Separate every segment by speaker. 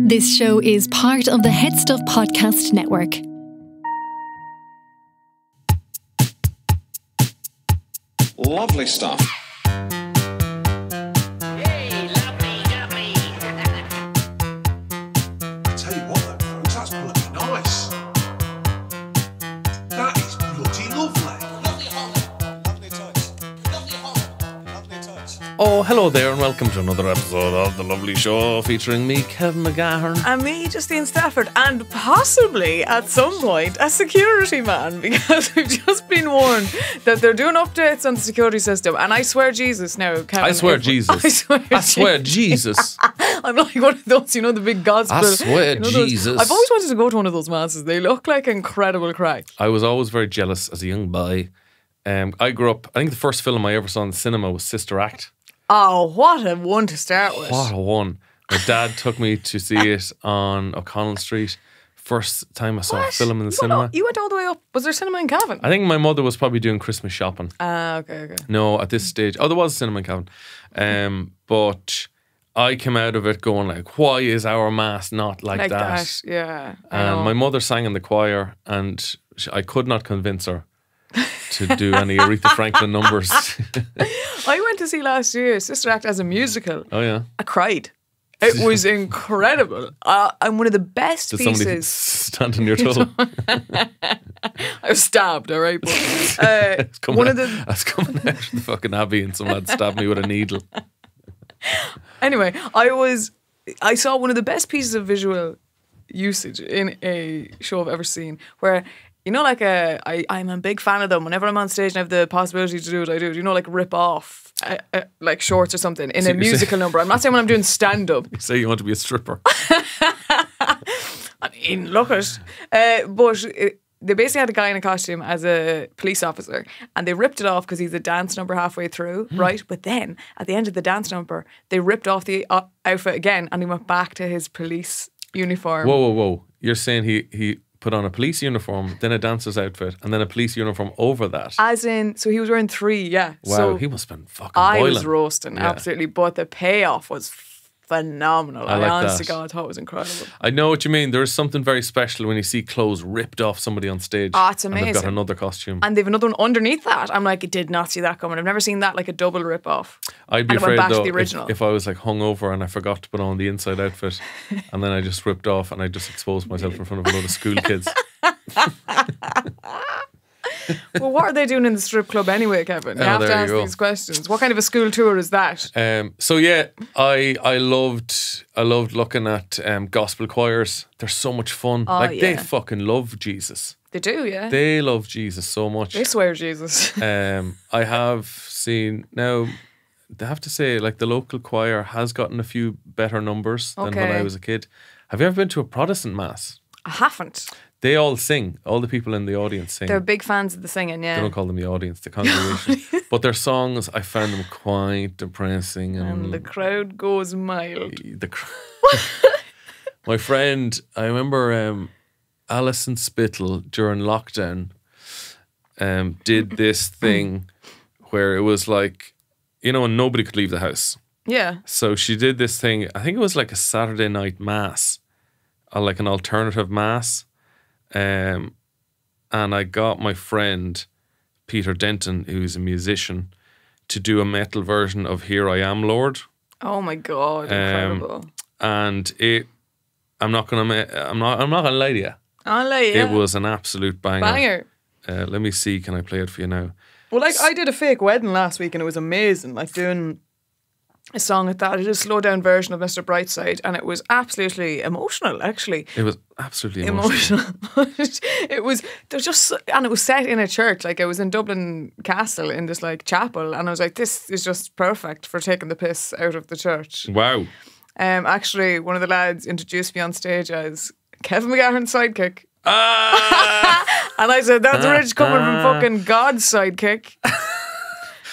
Speaker 1: This show is part of the HeadStuff podcast network.
Speaker 2: Lovely stuff.
Speaker 3: Hey, lovely, lovely.
Speaker 4: I tell you what, though, folks, that's bloody nice. That is bloody lovely.
Speaker 3: Lovely Holly. Lovely touch. Lovely Holly. Lovely touch.
Speaker 5: Oh, hello there, and welcome to another episode of The Lovely Show, featuring me, Cavan McGahern.
Speaker 6: And me, Justine Stafford, and possibly at some point a security man, because we've just been warned that they're doing updates on the security system. And I swear Jesus now, Kevin.
Speaker 5: I swear Jesus. I swear Jesus.
Speaker 6: I'm like one of those, you know, the big gospel.
Speaker 5: I swear Jesus.
Speaker 6: I've always wanted to go to one of those masses. They look like incredible crack.
Speaker 5: I was always very jealous as a young boy. I grew up, I think the first film I ever saw in the cinema was Sister Act.
Speaker 6: Oh, what a one to start with.
Speaker 5: What a one. My dad took me to see it on O'Connell Street. First time I saw a film in the cinema.
Speaker 6: You went all the way up. Was there cinema in Cavan?
Speaker 5: I think my mother was probably doing Christmas shopping.
Speaker 6: Okay.
Speaker 5: No, at this stage. Oh, there was a cinema in Cavan. But I came out of it going like, why is our mass not like that?
Speaker 6: Yeah.
Speaker 5: And my mother sang in the choir, and I could not convince her to do any Aretha Franklin numbers.
Speaker 6: I went to see last year Sister Act as a musical.
Speaker 5: Oh, yeah.
Speaker 6: I cried. It was incredible. And one of the best
Speaker 5: Did somebody
Speaker 6: pieces.
Speaker 5: stand on your toe?
Speaker 6: I was stabbed, all right. But,
Speaker 5: I was coming out of the fucking abbey and someone had stabbed me with a needle.
Speaker 6: Anyway, I saw one of the best pieces of visual usage in a show I've ever seen, where, you know, like I'm a big fan of them. Whenever I'm on stage and I have the possibility to do it, I do. You know, like rip off like shorts or something in a musical number. I'm not saying when I'm doing stand up.
Speaker 5: You say you want to be a stripper.
Speaker 6: I mean, look at but they basically had a guy in a costume as a police officer, and they ripped it off because he's a dance number halfway through, right? But then at the end of the dance number, they ripped off the outfit again, and he went back to his police uniform.
Speaker 5: Whoa. You're saying he put on a police uniform, then a dancer's outfit, and then a police uniform over that?
Speaker 6: As in, so he was wearing 3, yeah.
Speaker 5: Wow,
Speaker 6: so
Speaker 5: he must have been fucking
Speaker 6: I
Speaker 5: boiling.
Speaker 6: was roasting, absolutely. But the payoff was phenomenal.
Speaker 5: I like
Speaker 6: honest
Speaker 5: that.
Speaker 6: to God thought it was incredible.
Speaker 5: I know what you mean. There is something very special when you see clothes ripped off somebody on stage.
Speaker 6: Oh, it's
Speaker 5: And
Speaker 6: amazing.
Speaker 5: they've got another costume.
Speaker 6: And they've another one underneath that. I'm like, I did not see that coming. I've never seen that, like a double rip off.
Speaker 5: I'd be
Speaker 6: And it went
Speaker 5: afraid
Speaker 6: back to
Speaker 5: though
Speaker 6: the original.
Speaker 5: if I was like hungover and I forgot to put on the inside outfit and then I just ripped off and I just exposed myself in front of a load of school kids.
Speaker 6: Well, what are they doing in the strip club anyway, Kevin? You have to
Speaker 5: there you
Speaker 6: ask
Speaker 5: go.
Speaker 6: these questions. What kind of a school tour is that?
Speaker 5: So yeah, I loved looking at gospel choirs. They're so much fun. They
Speaker 6: yeah.
Speaker 5: fucking love Jesus.
Speaker 6: They do, yeah.
Speaker 5: They love Jesus so much.
Speaker 6: They swear Jesus.
Speaker 5: I have seen now. They have to say, like, the local choir has gotten a few better numbers than when
Speaker 6: Okay.
Speaker 5: I was a kid. Have you ever been to a Protestant mass?
Speaker 6: I haven't.
Speaker 5: They all sing. All the people in the audience sing.
Speaker 6: They're big fans of the singing,
Speaker 5: They
Speaker 6: yeah.
Speaker 5: don't call them the audience, the congregation. But their songs, I found them quite depressing.
Speaker 6: And the crowd goes mild.
Speaker 5: My friend, I remember Alison Spittle during lockdown did this thing where it was like, you know, and nobody could leave the house.
Speaker 6: Yeah.
Speaker 5: So she did this thing, I think it was like a Saturday night mass, like an alternative mass. And I got my friend Peter Denton, who's a musician, to do a metal version of Here I Am, Lord.
Speaker 6: Oh my God, incredible.
Speaker 5: And I'm not gonna lie to you.
Speaker 6: I'll let you.
Speaker 5: It was an absolute banger.
Speaker 6: Banger.
Speaker 5: Let me see, can I play it for you now?
Speaker 6: Well, like, I did a fake wedding last week and it was amazing. Like, doing a song like that. I did a slow down version of Mr. Brightside and it was absolutely emotional, actually.
Speaker 5: It was absolutely emotional.
Speaker 6: It was set in a church. Like, I was in Dublin Castle in this like chapel, and I was like, this is just perfect for taking the piss out of the church.
Speaker 5: Wow.
Speaker 6: Actually, one of the lads introduced me on stage as Cavan McGahern's sidekick. And I said, that's rich coming from fucking God's sidekick.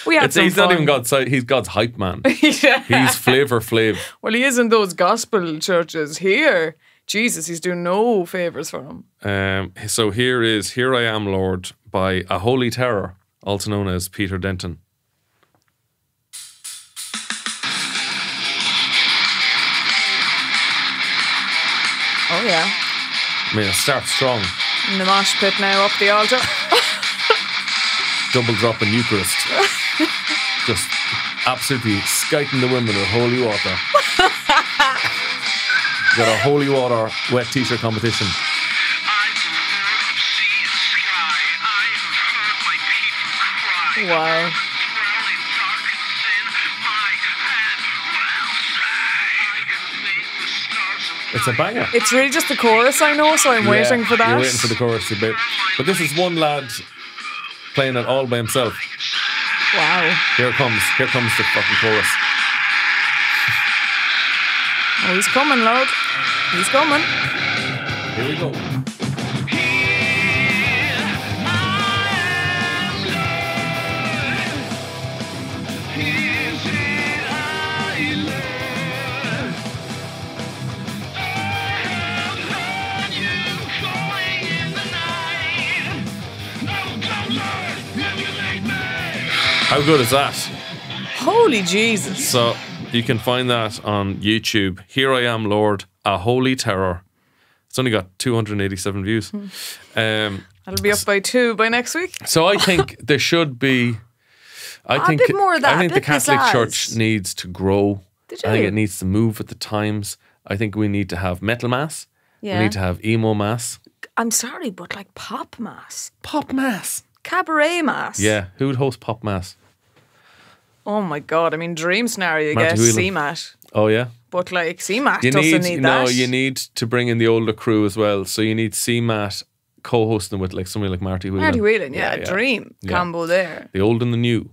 Speaker 6: We had some
Speaker 5: He's
Speaker 6: fun.
Speaker 5: not even God's side, he's God's hype man.
Speaker 6: Yeah.
Speaker 5: He's Flavor Flav.
Speaker 6: Well, he is in those gospel churches. Here, Jesus, he's doing no favours for him.
Speaker 5: So here is Here I Am, Lord by A Holy Terror, also known as Peter Denton.
Speaker 6: Oh, yeah.
Speaker 5: I mean, it starts strong.
Speaker 6: In the mosh pit now, up the altar.
Speaker 5: Double drop in Eucharist. Just absolutely skiting the women with holy water. Got a holy water wet t-shirt competition.
Speaker 6: Wow.
Speaker 5: It's a banger.
Speaker 6: It's really just the chorus, I know, so I'm waiting for that.
Speaker 5: You're waiting for the chorus a bit. But this is one lad playing it all by himself.
Speaker 6: Wow.
Speaker 5: Here comes the fucking chorus.
Speaker 6: Oh, he's coming, Lord. He's coming.
Speaker 5: Here we go. How good is that?
Speaker 6: Holy Jesus.
Speaker 5: So you can find that on YouTube. Here I Am, Lord, a Holy Terror. It's only got 287 views.
Speaker 6: That'll be up by 2 by next week.
Speaker 5: So I think there should be. I think
Speaker 6: bit more of that,
Speaker 5: I think
Speaker 6: a
Speaker 5: the
Speaker 6: bit
Speaker 5: Catholic
Speaker 6: pizzazz.
Speaker 5: Church needs to grow.
Speaker 6: Did
Speaker 5: I think
Speaker 6: you?
Speaker 5: it needs to move with the times. I think we need to have metal mass.
Speaker 6: Yeah.
Speaker 5: We need to have emo mass.
Speaker 6: I'm sorry, but like pop mass,
Speaker 5: Pop mass.
Speaker 6: cabaret mass.
Speaker 5: Yeah, who would host pop mass?
Speaker 6: Oh my God. I mean, dream scenario, I
Speaker 5: Marty
Speaker 6: guess.
Speaker 5: Whelan.
Speaker 6: CMAT.
Speaker 5: Oh yeah.
Speaker 6: But like CMAT
Speaker 5: You
Speaker 6: doesn't
Speaker 5: need
Speaker 6: need that.
Speaker 5: no. You need to bring in the older crew as well. So you need CMAT co-hosting with like somebody like Marty Whelan.
Speaker 6: Marty Whelan, yeah, dream combo there.
Speaker 5: The old and the new.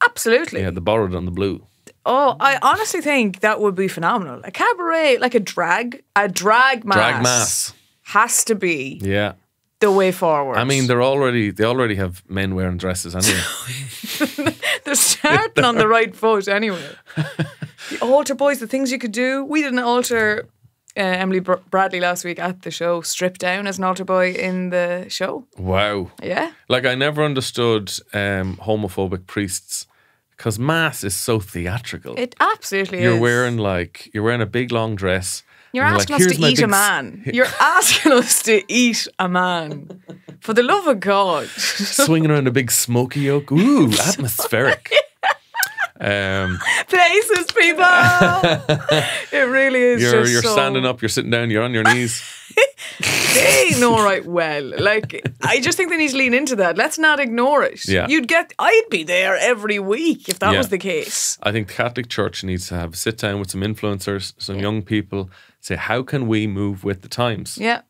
Speaker 6: Absolutely.
Speaker 5: Yeah, the borrowed and the blue.
Speaker 6: Oh, I honestly think that would be phenomenal. A cabaret, like a drag mass.
Speaker 5: Drag mass.
Speaker 6: Has to be
Speaker 5: Yeah.
Speaker 6: the way forward.
Speaker 5: I mean, they already have men wearing dresses anyway.
Speaker 6: they're starting on the right foot anyway. The altar boys, the things you could do. We did an altar, Emily Bradley last week at the show, stripped down as an altar boy in the show.
Speaker 5: Wow.
Speaker 6: Yeah.
Speaker 5: Like I never understood homophobic priests because mass is so theatrical.
Speaker 6: It absolutely
Speaker 5: You're
Speaker 6: is.
Speaker 5: wearing a big long dress.
Speaker 6: You're
Speaker 5: and
Speaker 6: asking
Speaker 5: like,
Speaker 6: us
Speaker 5: "Here's
Speaker 6: to
Speaker 5: my
Speaker 6: eat a
Speaker 5: big
Speaker 6: man. You're asking us to eat a man. For the love of God.
Speaker 5: swinging around a big smoky yoke. Ooh, atmospheric.
Speaker 6: Places, people. It really is.
Speaker 5: You're
Speaker 6: just so,
Speaker 5: standing up, you're sitting down, you're on your knees.
Speaker 6: They know right well. Like, I just think they need to lean into that. Let's not ignore it.
Speaker 5: Yeah.
Speaker 6: I'd be there every week if that
Speaker 5: Yeah.
Speaker 6: was the case.
Speaker 5: I think the Catholic Church needs to have a sit down with some influencers, some young people, say, how can we move with the times?
Speaker 6: Yeah.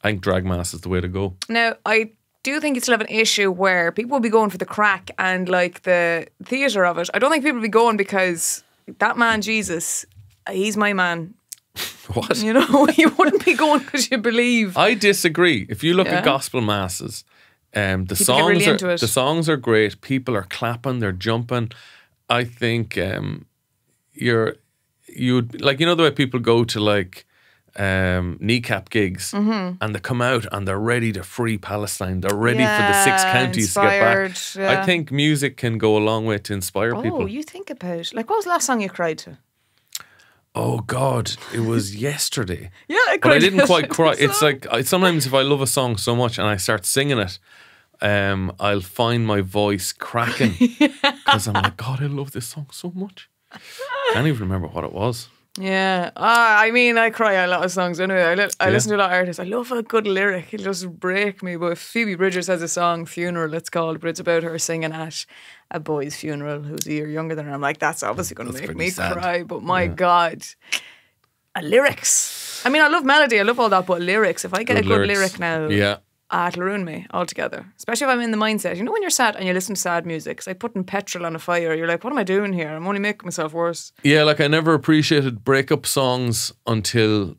Speaker 5: I think drag mass is the way to go.
Speaker 6: Now, I do think you still have an issue where people will be going for the crack and like the theatre of it. I don't think people will be going because that man, Jesus, he's my man.
Speaker 5: What?
Speaker 6: You know, you wouldn't be going because you believe.
Speaker 5: I disagree. If you look
Speaker 6: Yeah.
Speaker 5: at gospel masses, the
Speaker 6: get
Speaker 5: songs
Speaker 6: really into it.
Speaker 5: the songs are great. People are clapping, they're jumping. I think you'd like, you know, the way people go to like kneecap gigs
Speaker 6: Mm-hmm.
Speaker 5: and they come out and they're ready to free Palestine. They're ready for the 6
Speaker 6: Yeah,
Speaker 5: counties to get back.
Speaker 6: inspired, yeah.
Speaker 5: I think music can go a long way to inspire
Speaker 6: Oh,
Speaker 5: people.
Speaker 6: you think about like, what was the last song you cried to?
Speaker 5: Oh God, it was yesterday.
Speaker 6: Yeah, I
Speaker 5: But I
Speaker 6: cried
Speaker 5: didn't
Speaker 6: to
Speaker 5: quite
Speaker 6: the
Speaker 5: cry. It's
Speaker 6: song.
Speaker 5: like sometimes if I love a song so much and I start singing it, I'll find my voice cracking because I'm like, God, I love this song so much. Can't even remember what it was.
Speaker 6: Yeah, I mean, I cry at a lot of songs anyway. I listen to a lot of artists. I love a good lyric. It'll just break me. But if Phoebe Bridgers has a song, Funeral, it's called, but it's about her singing at a boy's funeral who's a year younger than her. I'm like, that's obviously going to make
Speaker 5: pretty
Speaker 6: me
Speaker 5: sad.
Speaker 6: cry. But my God, lyrics. I mean, I love melody. I love all that. But lyrics, if I get a good
Speaker 5: lyrics.
Speaker 6: lyric now,
Speaker 5: Yeah.
Speaker 6: it'll ruin me altogether. Especially if I'm in the mindset. You know when you're sad and you listen to sad music, it's like putting petrol on a fire. You're like, what am I doing here? I'm only making myself worse.
Speaker 5: Yeah, like I never appreciated breakup songs until,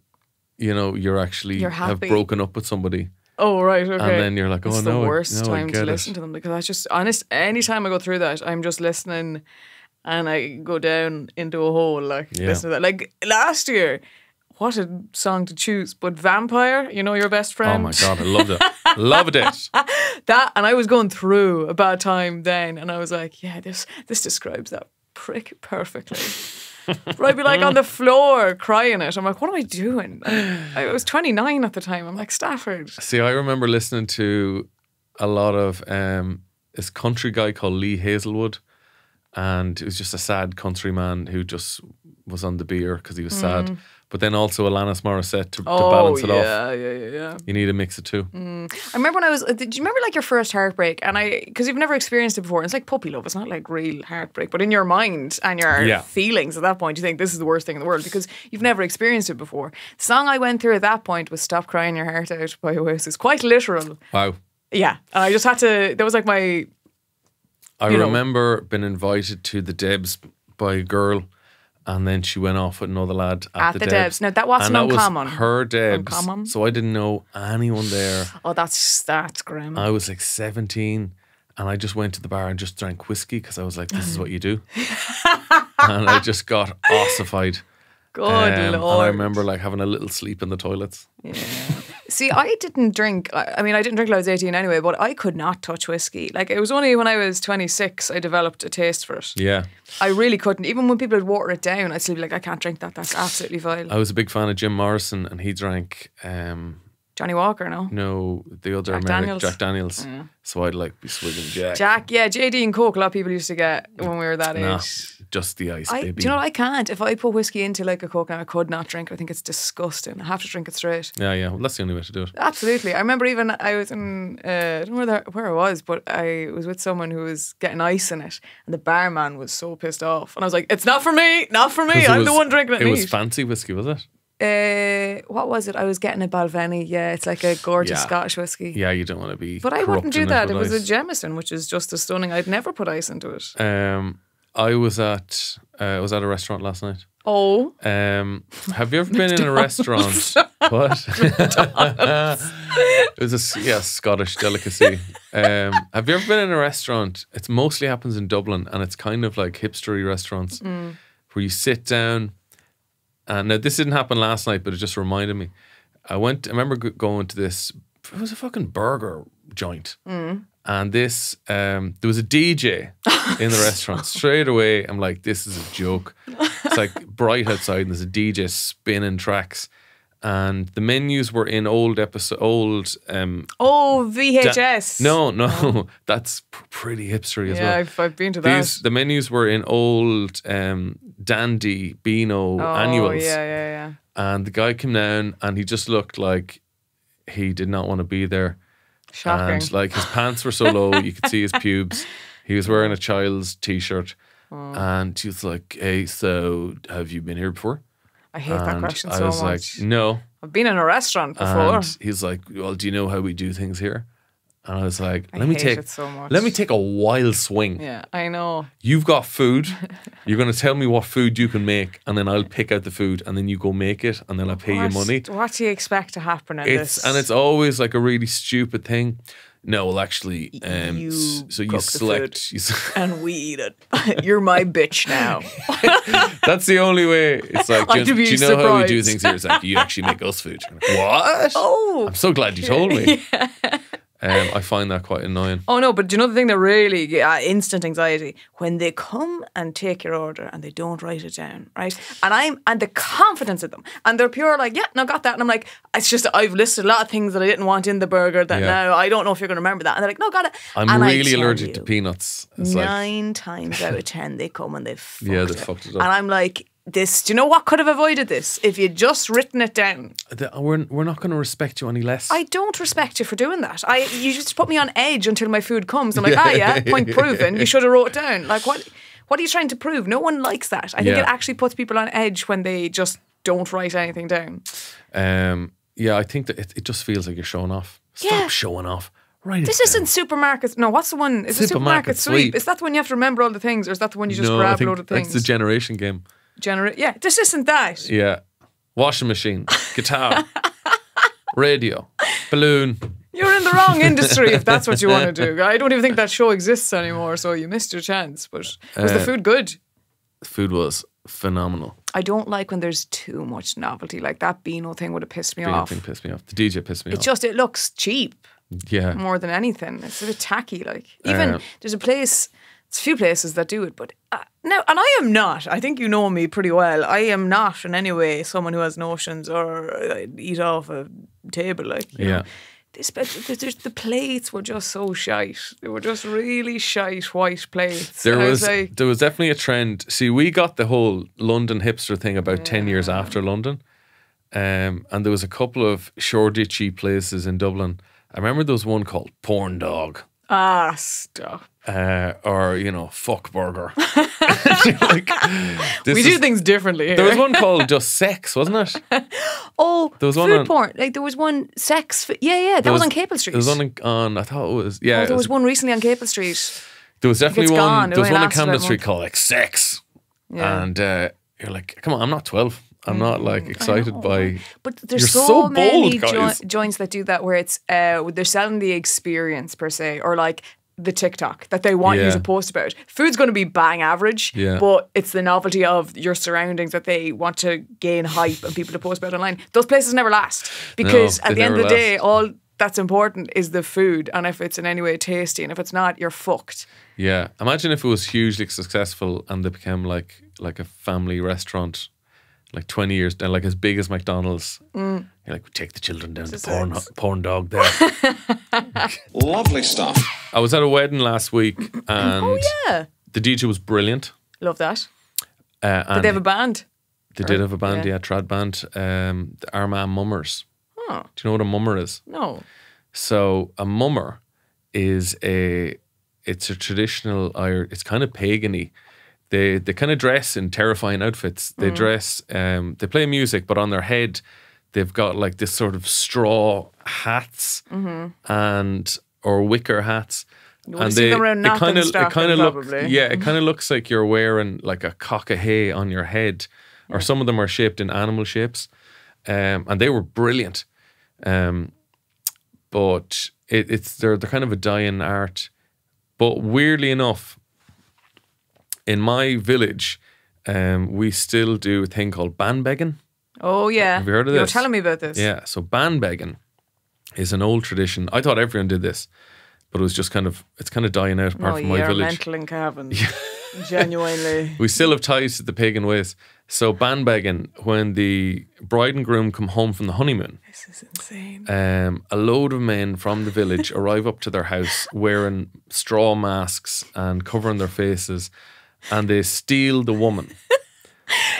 Speaker 5: you know, you're
Speaker 6: You're
Speaker 5: have
Speaker 6: happy.
Speaker 5: broken up with somebody.
Speaker 6: Oh, right, okay.
Speaker 5: And then you're like, oh,
Speaker 6: it's
Speaker 5: no,
Speaker 6: the worst
Speaker 5: I
Speaker 6: time to
Speaker 5: get it.
Speaker 6: listen to them because I just, anytime I go through that, I'm just listening and I go down into a hole, like,
Speaker 5: Yeah.
Speaker 6: listen to that. Like, last year, what a song to choose, but Vampire, you know, your best
Speaker 5: Oh
Speaker 6: friend.
Speaker 5: my God, I loved it. Loved it.
Speaker 6: That, and I was going through a bad time then, and I was like, yeah, this describes that prick perfectly. But I'd be like on the floor crying it. I'm like, what am I doing? I was 29 at the time. I'm like, Stafford.
Speaker 5: See, I remember listening to a lot of this country guy called Lee Hazelwood, and it was just a sad country man who just was on the beer because he was sad. But then also Alanis Morissette to balance it off.
Speaker 6: Yeah.
Speaker 5: You need a mix of two.
Speaker 6: I remember when I was. Did you remember like your first heartbreak? And because you've never experienced it before. It's like puppy love. It's not like real heartbreak, but in your mind and your feelings at that point, you think this is the worst thing in the world because you've never experienced it before. The song I went through at that point was "Stop Crying Your Heart Out" by Oasis. Quite literal.
Speaker 5: Wow.
Speaker 6: Yeah, and I just had to. That was like my.
Speaker 5: I remember being invited to the Debs by a girl. And then she went off with another lad at the Debs.
Speaker 6: Now that wasn't uncommon.
Speaker 5: Was her Debs. So I didn't know anyone there.
Speaker 6: Oh, that's grim.
Speaker 5: I was like 17 and I just went to the bar and just drank whiskey because I was like, this is what you do. And I just got ossified.
Speaker 6: Good Lord.
Speaker 5: And I remember like having a little sleep in the toilets.
Speaker 6: Yeah. See, I didn't drink. I mean, I didn't drink till I was 18 anyway, but I could not touch whiskey. Like, it was only when I was 26 I developed a taste for it.
Speaker 5: Yeah.
Speaker 6: I really couldn't. Even when people would water it down, I'd still be like, I can't drink that. That's absolutely vile.
Speaker 5: I was a big fan of Jim Morrison and he drank...
Speaker 6: Johnny Walker, no?
Speaker 5: No, the other Jack Daniels. Yeah. So I'd like be swigging Jack.
Speaker 6: Yeah, JD and Coke, a lot of people used to get when we were that age.
Speaker 5: Just the ice, baby.
Speaker 6: Do you know what? I can't. If I put whiskey into like a Coke now, I could not drink it. I think it's disgusting. I have to drink it straight.
Speaker 5: Yeah. Well, that's the only way to do it.
Speaker 6: Absolutely. I remember even I was in, I don't know where I was, but I was with someone who was getting ice in it and the barman was so pissed off. And I was like, it's not for me. I'm the one drinking it.
Speaker 5: It was fancy whiskey, was it?
Speaker 6: What was it? I was getting a Balvenie. Yeah, it's like a gorgeous Scottish whiskey.
Speaker 5: Yeah, you don't want to be.
Speaker 6: But I wouldn't do that. It was a Jameson, which is just as stunning. I'd never put ice into it.
Speaker 5: I was at a restaurant last night.
Speaker 6: Oh.
Speaker 5: Have you ever been in a restaurant? What? It was a Scottish delicacy. Have you ever been in a restaurant? It mostly happens in Dublin, and it's kind of like hipstery restaurants where you sit down. And now this didn't happen last night, but it just reminded me. I remember going to this. It was a fucking burger joint, and this there was a DJ in the restaurant. Straight away, I'm like, this is a joke. It's like bright outside, and there's a DJ spinning tracks, and the menus were in old
Speaker 6: VHS.
Speaker 5: No, that's pretty hipstery as well.
Speaker 6: Yeah, I've been to that.
Speaker 5: The menus were in old Dandy Beano annuals.
Speaker 6: Yeah.
Speaker 5: And the guy came down and he just looked like he did not want to be there.
Speaker 6: Shocking.
Speaker 5: And like his pants were so low, you could see his pubes. He was wearing a child's t-shirt. And he was like, hey, so have you been here before?
Speaker 6: I hate that question so much.
Speaker 5: I was like, no.
Speaker 6: I've been in a restaurant before.
Speaker 5: And he's like, well, do you know how we do things here? And I was like,
Speaker 6: let me take
Speaker 5: a wild swing.
Speaker 6: Yeah, I know.
Speaker 5: You've got food. You're going to tell me what food you can make, and then I'll pick out the food, and then you go make it, and then I'll pay you money.
Speaker 6: What do you expect to happen in this?
Speaker 5: And it's always like a really stupid thing. No, well, actually, you select
Speaker 6: and we eat it. You're my bitch now.
Speaker 5: That's the only way. It's like, do you know how we do things here? It's like, you actually make us food. Like, what?
Speaker 6: Oh,
Speaker 5: I'm so glad you told me.
Speaker 6: Yeah.
Speaker 5: I find that quite annoying.
Speaker 6: Oh no, but do you know the thing that really instant anxiety when they come and take your order and they don't write it down, right? And the confidence of them, and they're pure like, yeah, no, got that, and I'm like, it's just I've listed a lot of things that I didn't want in the burger that now I don't know if you're going to remember that, and they're like, no, got it.
Speaker 5: I'm really allergic to peanuts.
Speaker 6: It's 9 times out of 10 they come and they've fucked
Speaker 5: it up,
Speaker 6: and I'm like, this, do you know what could have avoided this if you'd just written it down?
Speaker 5: We're not going to respect you any less.
Speaker 6: I don't respect you for doing that. You just put me on edge until my food comes. I'm like, point proven. You should have wrote it down. Like, what are you trying to prove? No one likes that. I think it actually puts people on edge when they just don't write anything down.
Speaker 5: I think that it just feels like you're showing off. Stop showing off.
Speaker 6: This isn't supermarkets. No, what's the one? Is it supermarket sweep? Is that the one you have to remember all the things, or is that the one you just grab a load of things?
Speaker 5: That's the generation game.
Speaker 6: This isn't that.
Speaker 5: Yeah. Washing machine, guitar, radio, balloon.
Speaker 6: You're in the wrong industry if that's what you want to do. I don't even think that show exists anymore, so you missed your chance. But was the food good?
Speaker 5: The food was phenomenal.
Speaker 6: I don't like when there's too much novelty. Like that Beano thing would have pissed me off.
Speaker 5: The pissed me off. The DJ pissed me off.
Speaker 6: It looks cheap.
Speaker 5: Yeah.
Speaker 6: More than anything. It's a bit tacky. Like, even there's a place There's a few places that do it, but now, and I am not. I think you know me pretty well. I am not in any way someone who has notions or eat off a table. Like, you know. The plates were just so shite. They were just really shite white plates.
Speaker 5: There was definitely a trend. See, we got the whole London hipster thing about 10 years after London. And there was a couple of Shoreditchy places in Dublin. I remember there was one called Porn Dog.
Speaker 6: Ah, stop.
Speaker 5: Or, you know, Fuck Burger. Like,
Speaker 6: we do things differently here.
Speaker 5: There was one called just Sex, wasn't it?
Speaker 6: Oh,
Speaker 5: there was
Speaker 6: food porn. Like, there was one sex. Yeah, that was on Capel Street.
Speaker 5: There was one on, I thought it was, yeah.
Speaker 6: Oh, there was one recently on Capel Street.
Speaker 5: There was definitely one.
Speaker 6: Gone.
Speaker 5: There was one on Camden Street called like Sex. Yeah. And you're like, come on, I'm not 12. I'm not like excited by.
Speaker 6: But there's
Speaker 5: you're
Speaker 6: so many
Speaker 5: bold,
Speaker 6: joints that do that where it's they're selling the experience per se, or like the TikTok that they want you to post about. Food's going to be bang average, but it's the novelty of your surroundings that they want to gain hype and people to post about online. Those places never last because at the end of the day, all that's important is the food, and if it's in any way tasty, and if it's not, you're fucked.
Speaker 5: Yeah, imagine if it was hugely successful and they became like a family restaurant. Like 20 years down, like as big as McDonald's. You're like, we take the children down to Porn Dog there.
Speaker 2: Lovely stuff.
Speaker 5: I was at a wedding last week and the DJ was brilliant.
Speaker 6: Love that.
Speaker 5: And
Speaker 6: did they have a band?
Speaker 5: They did have a band, trad band. The Armagh Mummers.
Speaker 6: Oh.
Speaker 5: Do you know what a mummer is?
Speaker 6: No.
Speaker 5: So a mummer is it's a traditional, it's kind of pagan-y. They kind of dress in terrifying outfits. They dress, they play music, but on their head, they've got like this sort of straw hats or wicker hats.
Speaker 6: You want to see them around
Speaker 5: it kind of
Speaker 6: probably.
Speaker 5: looks like you're wearing like a cock of hay on your head, or some of them are shaped in animal shapes, and they were brilliant. But they're kind of a dying art. But weirdly enough, in my village, we still do a thing called bandbegging.
Speaker 6: Oh, yeah.
Speaker 5: Have you heard of this?
Speaker 6: You were telling me about this.
Speaker 5: Yeah, so bandbegging is an old tradition. I thought everyone did this, but it's kind of dying out apart from my village.
Speaker 6: Mental in Cavan. Genuinely.
Speaker 5: We still have ties to the pagan ways. So bandbegging, when the bride and groom come home from the honeymoon.
Speaker 6: This is insane.
Speaker 5: A load of men from the village arrive up to their house wearing straw masks and covering their faces, and they steal the woman.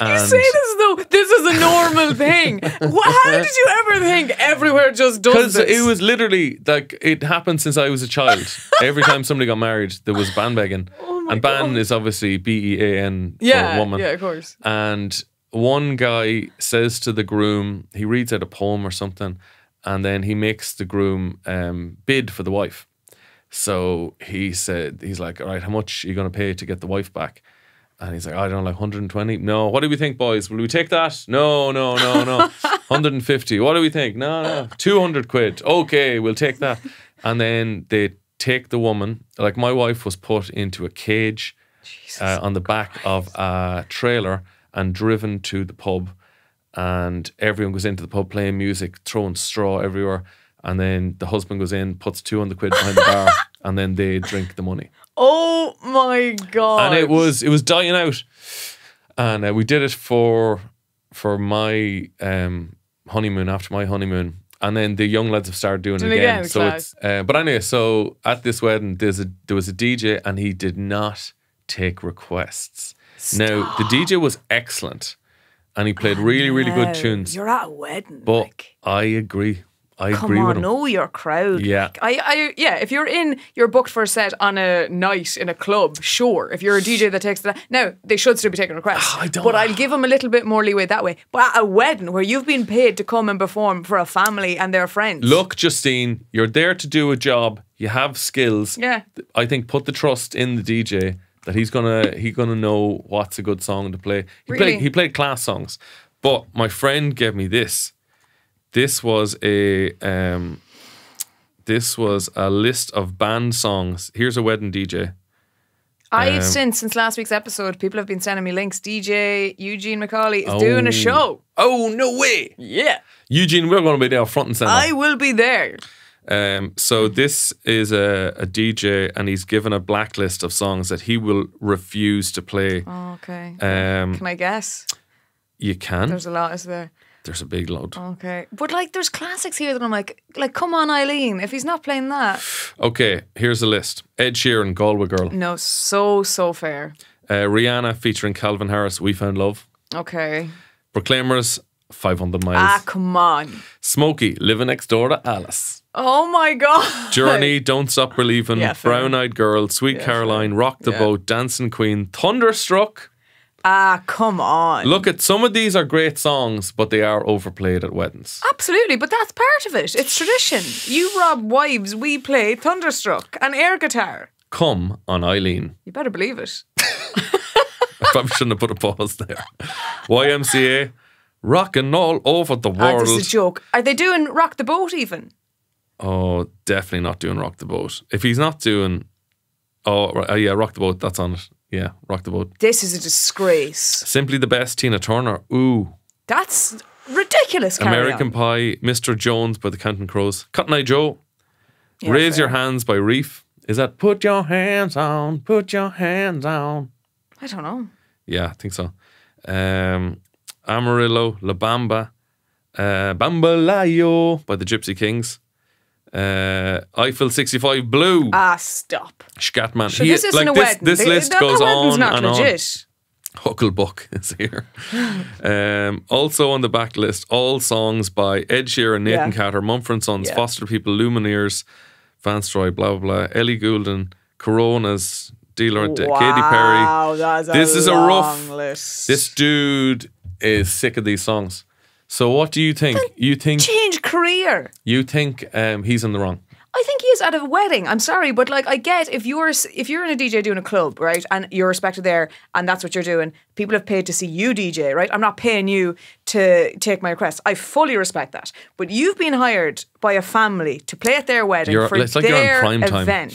Speaker 6: You say this as though this is a normal thing. How did you ever think everywhere just does this?
Speaker 5: Because it was literally like it happened since I was a child. Every time somebody got married, there was bandbegging. And ban is obviously BEAN for woman.
Speaker 6: Yeah, of course.
Speaker 5: And one guy says to the groom, he reads out a poem or something, and then he makes the groom bid for the wife. So he's like, all right, how much are you going to pay to get the wife back? And he's like, I don't know, like 120? No. What do we think, boys? Will we take that? No. 150. What do we think? No. 200 quid. Okay, we'll take that. And then they take the woman. Like my wife was put into a cage on the back of a trailer and driven to the pub. And everyone goes into the pub playing music, throwing straw everywhere. And then the husband goes in, puts 200 quid behind the bar, and then they drink the money.
Speaker 6: Oh my God.
Speaker 5: And it was dying out. And we did it for my honeymoon, after my honeymoon. And then the young lads have started doing it again. So it's but anyway, so at this wedding there was a DJ and he did not take requests.
Speaker 6: Stop.
Speaker 5: Now the DJ was excellent and he played really, really good tunes.
Speaker 6: You're at a wedding.
Speaker 5: But I agree. I agree with him.
Speaker 6: Know your crowd.
Speaker 5: Yeah.
Speaker 6: If you're booked for a set on a night in a club, sure. If you're a DJ that takes that, now they should still be taking requests. I'll give them a little bit more leeway that way. But at a wedding where you've been paid to come and perform for a family and their friends.
Speaker 5: Look, Justine, you're there to do a job. You have skills.
Speaker 6: Yeah.
Speaker 5: I think put the trust in the DJ that he's gonna know what's a good song to play. He played class songs. But my friend gave me this. This was a list of band songs. Here's a wedding DJ.
Speaker 6: I've since last week's episode, people have been sending me links. DJ Eugene McCauley is doing a show.
Speaker 5: Oh, no way.
Speaker 6: Yeah.
Speaker 5: Eugene, we're going to be there front and centre.
Speaker 6: I will be there.
Speaker 5: So this is a DJ, and he's given a blacklist of songs that he will refuse to play.
Speaker 6: Oh, okay.
Speaker 5: Can
Speaker 6: I guess?
Speaker 5: You can.
Speaker 6: There's a lot, is there?
Speaker 5: There's a big load.
Speaker 6: Okay. But like there's classics here that I'm like, come on, Eileen, if he's not playing that.
Speaker 5: Okay, here's a list. Ed Sheeran, Galway Girl.
Speaker 6: No, so fair.
Speaker 5: Rihanna featuring Calvin Harris, We Found Love.
Speaker 6: Okay.
Speaker 5: Proclaimers, 500 Miles.
Speaker 6: Ah, come on.
Speaker 5: Smokey, Living Next Door to Alice.
Speaker 6: Oh my God.
Speaker 5: Journey, Don't Stop Believing,
Speaker 6: Yeah, fair.
Speaker 5: Brown Eyed Girl, Sweet Caroline, Rock the Boat, Dancing Queen, Thunderstruck.
Speaker 6: Ah, come on.
Speaker 5: Look, at some of these are great songs, but they are overplayed at weddings.
Speaker 6: Absolutely, but that's part of it. It's tradition. You rob wives, we play Thunderstruck and air guitar.
Speaker 5: Come on, Eileen.
Speaker 6: You better believe it.
Speaker 5: I probably shouldn't have put a pause there. YMCA, rocking all over the world.
Speaker 6: This is a joke. Are they doing Rock the Boat even?
Speaker 5: Oh, definitely not doing Rock the Boat. If he's not doing... Oh, right, yeah, Rock the Boat, that's on it. Yeah, Rock the Boat.
Speaker 6: This is a disgrace.
Speaker 5: Simply the Best, Tina Turner. Ooh.
Speaker 6: That's ridiculous, carry
Speaker 5: American
Speaker 6: on.
Speaker 5: Pie, Mr. Jones by the Counting Crows. Cotton Eye Joe.
Speaker 6: Yeah,
Speaker 5: Raise
Speaker 6: fair.
Speaker 5: Your Hands by Reef. Is that Put Your Hands On, Put Your Hands On?
Speaker 6: I don't know.
Speaker 5: Yeah, I think so. Amarillo, La Bamba. Bambalayo by the Gypsy Kings. Eiffel 65 Blue.
Speaker 6: Ah, stop.
Speaker 5: Scatman.
Speaker 6: Sure, this isn't a wedding.
Speaker 5: This list goes
Speaker 6: the wedding's
Speaker 5: on
Speaker 6: not
Speaker 5: and
Speaker 6: legit.
Speaker 5: on. Hucklebuck is here. Also on the back list, all songs by Ed Sheeran, Nathan Carter, Mumford & Sons, Foster People, Lumineers, Vance Troy, blah, blah, blah, Ellie Goulding, Coronas, Dealer, Katy Perry.
Speaker 6: Wow, that's
Speaker 5: This is a rough
Speaker 6: list.
Speaker 5: This dude is sick of these songs. So what do you think?
Speaker 6: Change career.
Speaker 5: You think he's in the wrong?
Speaker 6: I think he is at a wedding. I'm sorry, but like I get if you're in a DJ doing a club, right, and you're respected there, and that's what you're doing. People have paid to see you DJ, right? I'm not paying you to take my request. I fully respect that. But you've been hired by a family to play at their wedding for
Speaker 5: it's like
Speaker 6: their
Speaker 5: you're on prime time.
Speaker 6: event.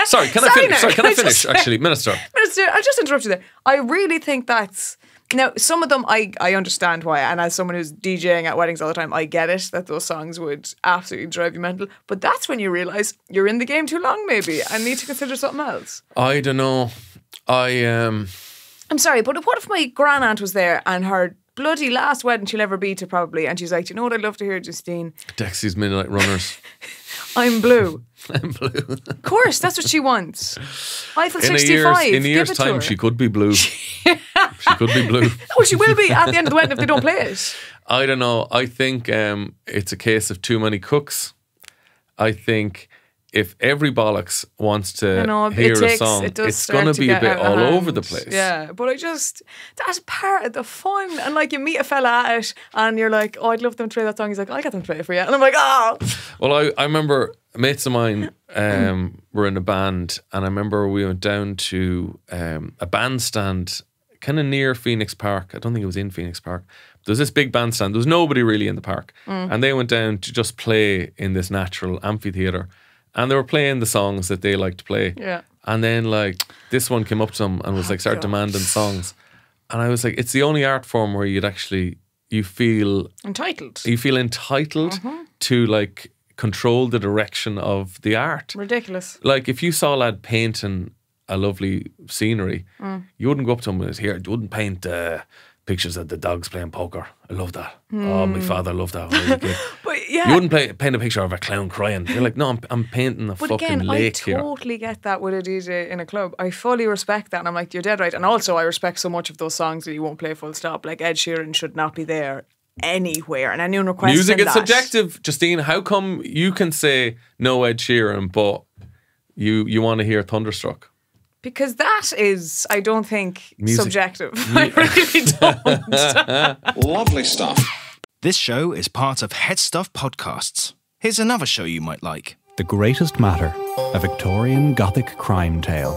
Speaker 5: Sorry, can I finish? Actually, Minister,
Speaker 6: I'll just interrupt you there. I really think that's. Now, some of them I understand why, and as someone who's DJing at weddings all the time, I get it that those songs would absolutely drive you mental. But that's when you realise you're in the game too long, maybe, and need to consider something else.
Speaker 5: I don't know. I'm
Speaker 6: sorry, but what if my gran aunt was there and her bloody last wedding she'll ever be to probably, and she's like, you know what I'd love to hear, Justine?
Speaker 5: Dexy's Midnight Runners.
Speaker 6: I'm blue.
Speaker 5: I'm blue.
Speaker 6: Of course, that's what she wants. Eiffel 65.
Speaker 5: In a year's time, she could be blue. She could be blue.
Speaker 6: Oh, she will be at the end of the wedding if they don't play it.
Speaker 5: I don't know. I think it's a case of too many cooks. I think if every bollocks wants to hear a song, it's going to be a bit all over the place.
Speaker 6: Yeah, but that's part of the fun. And like you meet a fella at it and you're like, oh, I'd love them to play that song. He's like, I'll get them to play it for you. And I'm like, oh.
Speaker 5: Well, I remember mates of mine were in a band, and I remember we went down to a bandstand kind of near Phoenix Park. I don't think it was in Phoenix Park. There was this big bandstand. There was nobody really in the park. And they went down to just play in this natural amphitheatre. And they were playing the songs that they like to play.
Speaker 6: Yeah.
Speaker 5: And then like this one came up to them and was like, start demanding songs. And I was like, it's the only art form where you feel entitled. You feel entitled to like control the direction of the art.
Speaker 6: Ridiculous.
Speaker 5: Like if you saw a lad painting a lovely scenery, you wouldn't go up to him and say, here, you wouldn't paint pictures of the dogs playing poker. I love that. Oh, my father loved that when I was a kid.
Speaker 6: But yeah,
Speaker 5: you wouldn't paint a picture of a clown crying. You're like, no, I'm painting a fucking lake here.
Speaker 6: I totally get that with a DJ in a club. I fully respect that, and I'm like, you're dead right. And also, I respect so much of those songs that you won't play full stop. Like Ed Sheeran should not be there anywhere, and anyone requesting
Speaker 5: music is
Speaker 6: that.
Speaker 5: subjective, Justine. How come you can say no Ed Sheeran, but you want to hear Thunderstruck?
Speaker 6: Because that is, I don't think, subjective. I really don't.
Speaker 2: Lovely stuff.
Speaker 7: This show is part of HeadStuff Podcasts. Here's another show you might like.
Speaker 8: The Greatest Matter, a Victorian Gothic crime tale.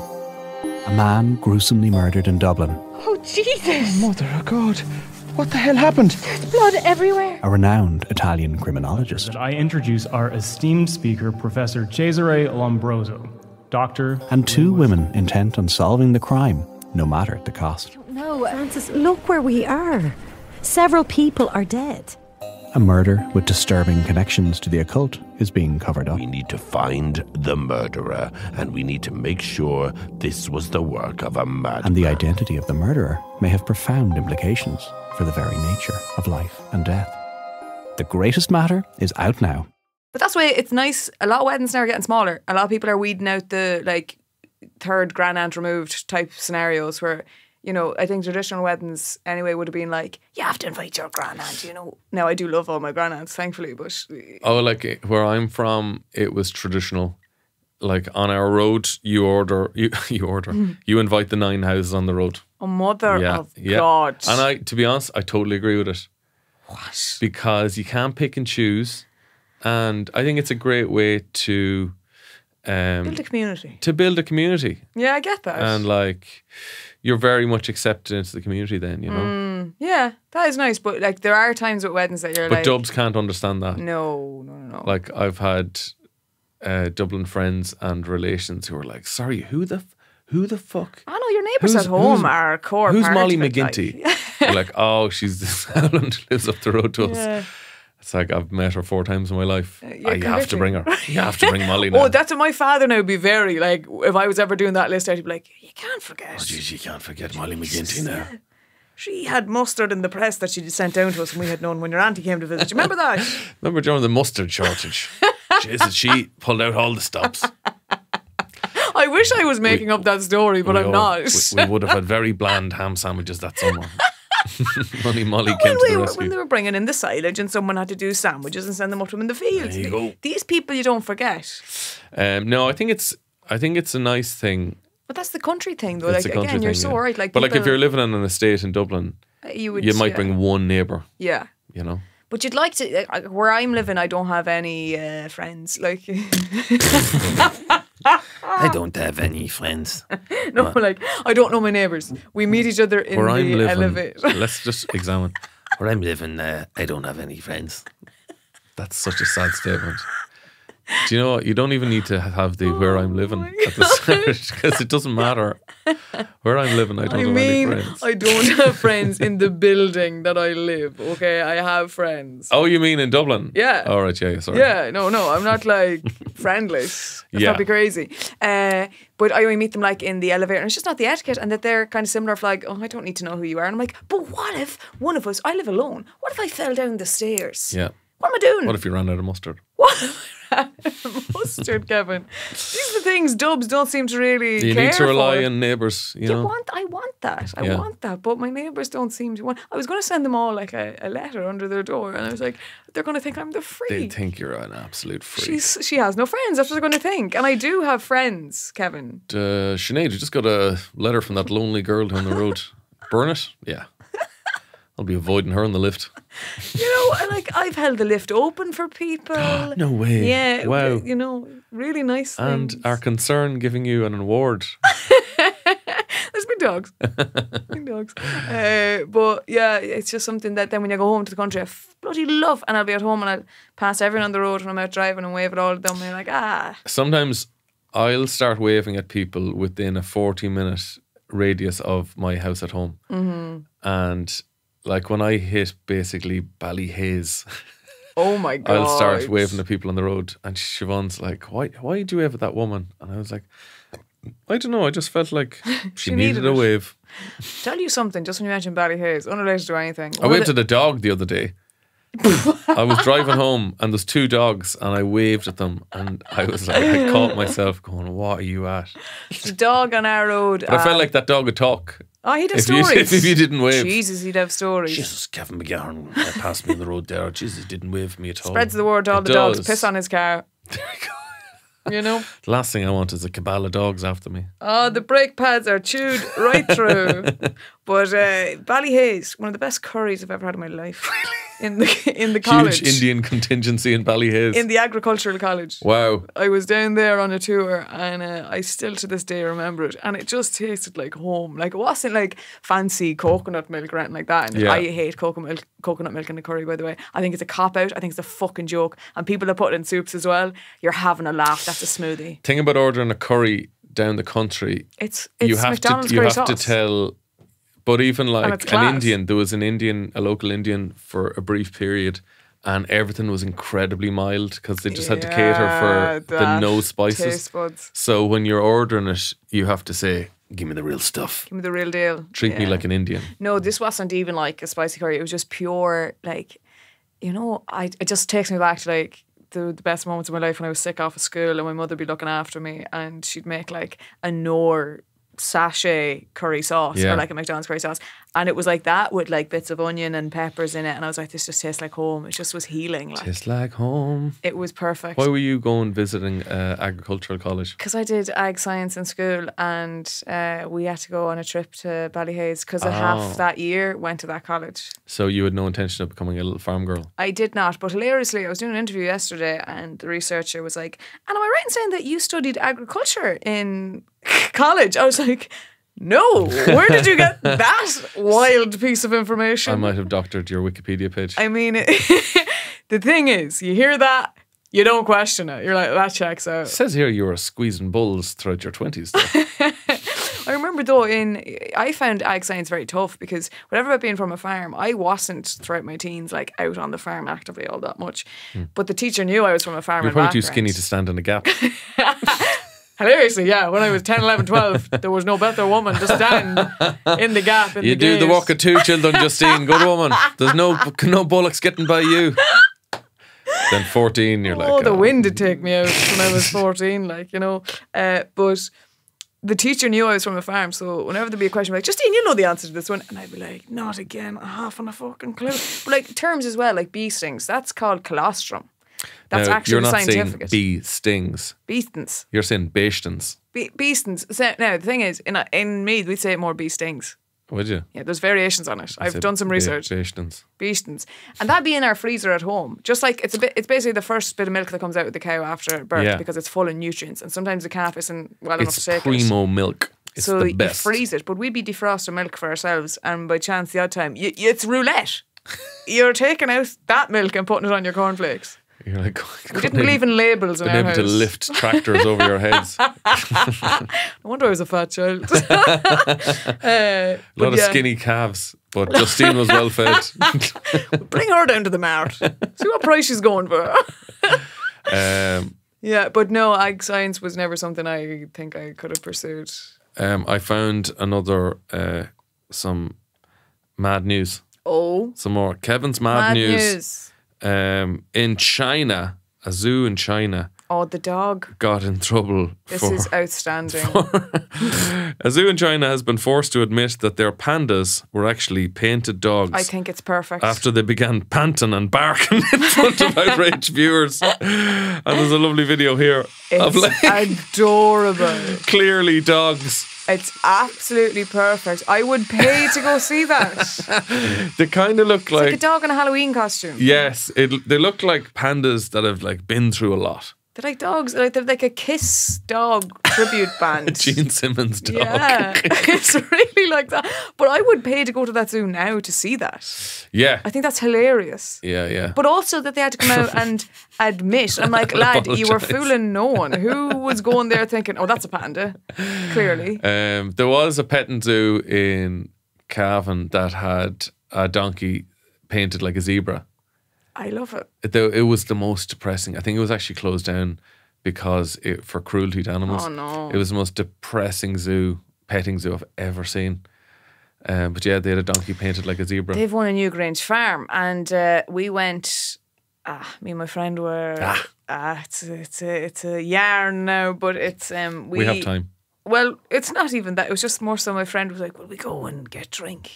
Speaker 8: A man gruesomely murdered in Dublin.
Speaker 9: Oh, Jesus!
Speaker 10: Mother of God. What the hell happened?
Speaker 9: There's blood everywhere.
Speaker 8: A renowned Italian criminologist.
Speaker 11: I introduce our esteemed speaker, Professor Cesare Lombroso. Doctor.
Speaker 8: And two women intent on solving the crime, no matter the cost.
Speaker 9: No, Francis, look where we are. Several people are dead.
Speaker 8: A murder with disturbing connections to the occult is being covered up.
Speaker 12: We need to find the murderer, and we need to make sure this was the work of a madman.
Speaker 8: And the identity of the murderer may have profound implications for the very nature of life and death. The Greatest Matter is out now.
Speaker 6: But that's why it's nice. A lot of weddings now are getting smaller. A lot of people are weeding out the like third grand removed type scenarios where, you know, I think traditional weddings anyway would have been like, you have to invite your grandaunt, you know. Now I do love all my grandaunts, thankfully, but...
Speaker 5: Oh, like where I'm from, it was traditional. Like on our road, you invite the 9 houses on the road.
Speaker 6: Oh, mother of God.
Speaker 5: And to be honest, I totally agree with it.
Speaker 6: What?
Speaker 5: Because you can't pick and choose. And I think it's a great way to...
Speaker 6: build a community.
Speaker 5: To build a community.
Speaker 6: Yeah, I get that.
Speaker 5: And like... You're very much accepted into the community then, you know?
Speaker 6: Yeah, that is nice. But like there are times with weddings that you're
Speaker 5: but
Speaker 6: like...
Speaker 5: But Dubs can't understand that.
Speaker 6: No.
Speaker 5: Like I've had Dublin friends and relations who are like, sorry, who the fuck?
Speaker 6: I know your neighbours at home are core
Speaker 5: who's
Speaker 6: part
Speaker 5: Molly
Speaker 6: of it,
Speaker 5: McGinty?
Speaker 6: Like.
Speaker 5: You're like, oh, she's this Howland who lives up the road to us.
Speaker 6: Yeah.
Speaker 5: It's like I've met her 4 times in my life. You have to bring her. You have to bring Molly now.
Speaker 6: Oh, that's what my father now would be very like. If I was ever doing that list, I'd be like, you can't forget.
Speaker 5: Oh, geez, you can't forget Molly McGinty now.
Speaker 6: She had mustard in the press that she sent down to us, and we had known when your auntie came to visit. Do you remember that?
Speaker 5: Remember during the mustard shortage? Jesus, she pulled out all the stops.
Speaker 6: I wish I was making up that story, but I'm not.
Speaker 5: We would have had very bland ham sandwiches that summer. Molly came to the rescue.
Speaker 6: When they were bringing in the silage and someone had to do sandwiches and send them up to them in the fields.
Speaker 5: There you go.
Speaker 6: These people you don't forget.
Speaker 5: No, I think it's a nice thing.
Speaker 6: But that's the country thing though.
Speaker 5: It's
Speaker 6: like
Speaker 5: a country
Speaker 6: again, you're
Speaker 5: thing,
Speaker 6: so
Speaker 5: yeah.
Speaker 6: right. Like,
Speaker 5: but like if you're living in an estate in Dublin, you might bring one neighbour.
Speaker 6: Yeah.
Speaker 5: You know.
Speaker 6: But you'd like to. Where I'm living, I don't have any friends. Like.
Speaker 5: I don't have any friends.
Speaker 6: No, like I don't know my neighbours. We meet each other in the elevator.
Speaker 5: Let's just examine. Where I'm living, I don't have any friends. That's such a sad statement. Do you know what? You don't even need to have the where I'm living at the start because it doesn't matter. Where I'm living, I don't have any friends.
Speaker 6: I don't have friends in the building that I live. Okay, I have friends.
Speaker 5: Oh, you mean in Dublin?
Speaker 6: Yeah.
Speaker 5: All right, yeah, sorry.
Speaker 6: Yeah, no, I'm not like friendless. Let's not be crazy. But I only meet them like in the elevator, and it's just not the etiquette, and that they're kind of similar. For like, oh, I don't need to know who you are, and I'm like, but what if one of us? I live alone. What if I fell down the stairs?
Speaker 5: Yeah.
Speaker 6: What am I doing?
Speaker 5: What if you ran out of mustard?
Speaker 6: What? Mustard, Kevin. These are the things Dubs don't seem to really care for.
Speaker 5: You need to rely on neighbours, you know.
Speaker 6: I want that, but my neighbours don't seem to want. I was going to send them all like a letter under their door, and I was like, they're going to think I'm the freak.
Speaker 5: They think you're an absolute freak.
Speaker 6: She has no friends. That's what they're going to think. And I do have friends, Kevin.
Speaker 5: Sinead, you just got a letter from that lonely girl down the road. Burn it? Yeah. I'll be avoiding her in the lift.
Speaker 6: You know, like I've held the lift open for people.
Speaker 5: No way.
Speaker 6: Yeah.
Speaker 5: Wow.
Speaker 6: You know, really nice
Speaker 5: and
Speaker 6: things.
Speaker 5: our concern giving you an award.
Speaker 6: There's big dogs. Big dogs. But yeah, it's just something that then when you go home to the country, I bloody love. And I'll be at home and I'll pass everyone on the road when I'm out driving and wave at all of them. And you're like, ah.
Speaker 5: Sometimes I'll start waving at people within a 40-minute radius of my house at home.
Speaker 6: Mm-hmm.
Speaker 5: And like when I hit basically Ballyhaise,
Speaker 6: oh my God,
Speaker 5: I'll start waving at people on the road, and Siobhan's like, why do you wave at that woman? And I was like, I don't know, I just felt like she needed a wave.
Speaker 6: Tell you something, just when you mentioned Ballyhaise, unrelated to anything.
Speaker 5: I waved at a dog the other day. I was driving home and there's 2 dogs and I waved at them, and I was like, I caught myself going, what are you at?
Speaker 6: The dog on our road.
Speaker 5: But I felt like that dog would talk.
Speaker 6: Oh, he'd have stories.
Speaker 5: If you didn't wave.
Speaker 6: Jesus, he'd have stories.
Speaker 5: Jesus, Cavan McGahern passed me on the road there. Jesus, didn't wave for me at all.
Speaker 6: Spreads the word to all the dogs. Piss on his car.
Speaker 5: There you go.
Speaker 6: You know?
Speaker 5: The last thing I want is a cabal of dogs after me.
Speaker 6: Oh, the brake pads are chewed right through. But Ballyhaise, one of the best curries I've ever had in my life. Really? In the college.
Speaker 5: Huge Indian contingency in Ballyhaise.
Speaker 6: In the agricultural college.
Speaker 5: Wow.
Speaker 6: I was down there on a tour, and I still to this day remember it, and it just tasted like home. Like it wasn't like fancy coconut milk or anything like that. And I hate coconut milk in the curry, by the way. I think it's a cop out. I think it's a fucking joke. And people that put it in soups as well, you're having a laugh. That's a smoothie.
Speaker 5: Thing about ordering a curry down the country,
Speaker 6: it's
Speaker 5: you have
Speaker 6: McDonald's
Speaker 5: to
Speaker 6: curry sauce.
Speaker 5: tell. But even like an Indian, there was a local Indian for a brief period, and everything was incredibly mild because they just had to cater for the no spices.
Speaker 6: Taste buds.
Speaker 5: So when you're ordering it, you have to say, "Give me the real stuff.
Speaker 6: Give me the real deal.
Speaker 5: Treat me like an Indian."
Speaker 6: No, this wasn't even like a spicy curry. It was just pure, like, you know, it just takes me back to like the best moments of my life when I was sick off of school and my mother would be looking after me and she'd make like a Knorr sachet curry sauce or like a McDonald's curry sauce, and it was like that with like bits of onion and peppers in it, and I was like, this just tastes like home. It just was healing. Like,
Speaker 5: tastes like home.
Speaker 6: It was perfect.
Speaker 5: Why were you going visiting agricultural college?
Speaker 6: Because I did ag science in school, and we had to go on a trip to Ballyhaise because half that year went to that college.
Speaker 5: So you had no intention of becoming a little farm girl? I
Speaker 6: did not, but hilariously I was doing an interview yesterday and the researcher was like, and am I right in saying that you studied agriculture in college? I was like, no, where did you get that wild piece of information?
Speaker 5: I might have doctored your Wikipedia page.
Speaker 6: I mean, the thing is, you hear that, you don't question it. You're like, that checks out.
Speaker 5: It says here you were squeezing bulls throughout your 20s though.
Speaker 6: I remember though, I found ag science very tough because whatever about being from a farm, I wasn't throughout my teens like out on the farm actively all that much. But the teacher knew I was from a farm.
Speaker 5: You're probably too skinny to stand in a gap.
Speaker 6: Hilariously, yeah. When I was 10, 11, 12, there was no better woman to stand in the gap.
Speaker 5: You do the work of two children, Justine. Good woman. There's no bullocks getting by you. Then 14, you're like,
Speaker 6: the wind did take me out when I was 14, like, you know. But the teacher knew I was from a farm, so whenever there'd be a question, like, Justine, you know the answer to this one, and I'd be like, not again. I haven't a fucking clue. But like terms as well, like bee stings, that's called colostrum. That's actually
Speaker 5: you're not
Speaker 6: scientific.
Speaker 5: saying bee stings.
Speaker 6: Beastins.
Speaker 5: You're saying beastins.
Speaker 6: Beastins. So, now, the thing is, in Meath, we'd say it more bee stings.
Speaker 5: Would you?
Speaker 6: Yeah, there's variations on it. I've done some research.
Speaker 5: Beastins.
Speaker 6: Beastins. And that'd be in our freezer at home. Just like, it's basically the first bit of milk that comes out of the cow after birth because it's full of nutrients. And sometimes the calf isn't well enough to take it.
Speaker 5: It's primo milk. It's
Speaker 6: so
Speaker 5: the best.
Speaker 6: You freeze it. But we'd be defrosting milk for ourselves. And by chance, the odd time, it's roulette. You're taking out that milk and putting it on your cornflades.
Speaker 5: You're like,
Speaker 6: we didn't believe in labels in our house.
Speaker 5: Been able to lift tractors over your heads.
Speaker 6: No wonder I was a fat child.
Speaker 5: A lot of skinny calves, but Justine was well fed.
Speaker 6: Bring her down to the mart. See what price she's going for. Yeah, but no, ag science was never something I think I could have pursued.
Speaker 5: I found another some mad news.
Speaker 6: Oh,
Speaker 5: some more Kevin's mad news. In China, a zoo in China.
Speaker 6: Oh, the dog
Speaker 5: got in trouble.
Speaker 6: This is outstanding.
Speaker 5: A zoo in China has been forced to admit that their pandas were actually painted dogs.
Speaker 6: I think it's perfect.
Speaker 5: After they began panting and barking in front of outraged viewers. And there's a lovely video here.
Speaker 6: It's adorable.
Speaker 5: Clearly dogs.
Speaker 6: It's absolutely perfect. I would pay to go see that.
Speaker 5: They kind of look
Speaker 6: like a dog in a Halloween costume.
Speaker 5: Yes, they look like pandas that have like been through a lot.
Speaker 6: They're like dogs. They're like a Kiss dog tribute band.
Speaker 5: Gene Simmons dog.
Speaker 6: Yeah, it's really like that. But I would pay to go to that zoo now to see that.
Speaker 5: Yeah.
Speaker 6: I think that's hilarious.
Speaker 5: Yeah.
Speaker 6: But also that they had to come out and admit. I'm like, lad, you were fooling no one. Who was going there thinking, oh, that's a panda? Clearly.
Speaker 5: There was a petting zoo in Cavan that had a donkey painted like a zebra.
Speaker 6: I love it.
Speaker 5: It was the most depressing. I think it was actually closed down because for cruelty to animals.
Speaker 6: Oh no!
Speaker 5: It was the most depressing petting zoo I've ever seen. But yeah, they had a donkey painted like a zebra.
Speaker 6: They've won a Newgrange farm, and we went. Me and my friend were. It's a yarn now, but it's
Speaker 5: we have time.
Speaker 6: Well, it's not even that. It was just more so. My friend was like, "Will we go and get drink?"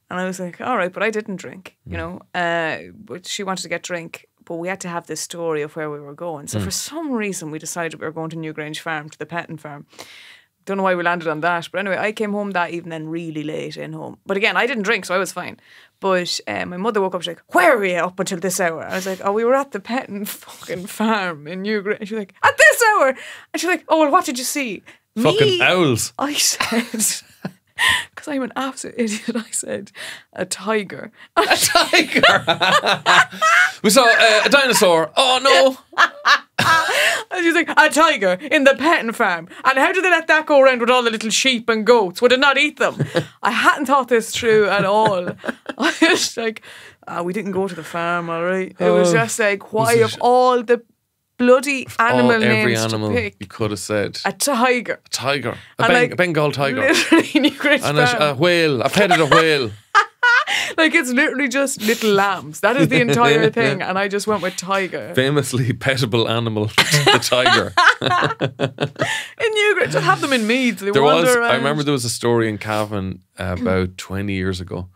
Speaker 6: And I was like, all right, but I didn't drink, you know. But she wanted to get drink, but we had to have this story of where we were going. So for some reason, we decided we were going to Newgrange Farm, to the petting farm. Don't know why we landed on that. But anyway, I came home that evening really late in home. But again, I didn't drink, so I was fine. But my mother woke up, she's like, where were you up until this hour? I was like, oh, we were at the petting fucking farm in Newgrange. She's like, at this hour? And she's like, oh, well, what did you see?
Speaker 5: Fucking owls.
Speaker 6: I said... Because I'm an absolute idiot, I said, a tiger.
Speaker 5: A tiger? We saw a dinosaur. Oh, no.
Speaker 6: And she's like, a tiger in the petting farm. And how did they let that go around with all the little sheep and goats? Would it not eat them? I hadn't thought this through at all. I was like, We didn't go to the farm, all right? It was just like, why of all the bloody animal
Speaker 5: every
Speaker 6: names
Speaker 5: animal
Speaker 6: to pick?
Speaker 5: you could have said.
Speaker 6: A tiger.
Speaker 5: A tiger.
Speaker 6: And
Speaker 5: A Bengal tiger.
Speaker 6: Literally in Ukraine.
Speaker 5: And a whale. I petted a whale.
Speaker 6: Like, it's literally just little lambs. That is the entire thing. And I just went with tiger.
Speaker 5: Famously pettable animal, the tiger.
Speaker 6: In Ukraine, just have them in Meads. They
Speaker 5: There
Speaker 6: wander
Speaker 5: was,
Speaker 6: around.
Speaker 5: I remember there was a story in Cavan about 20 years ago.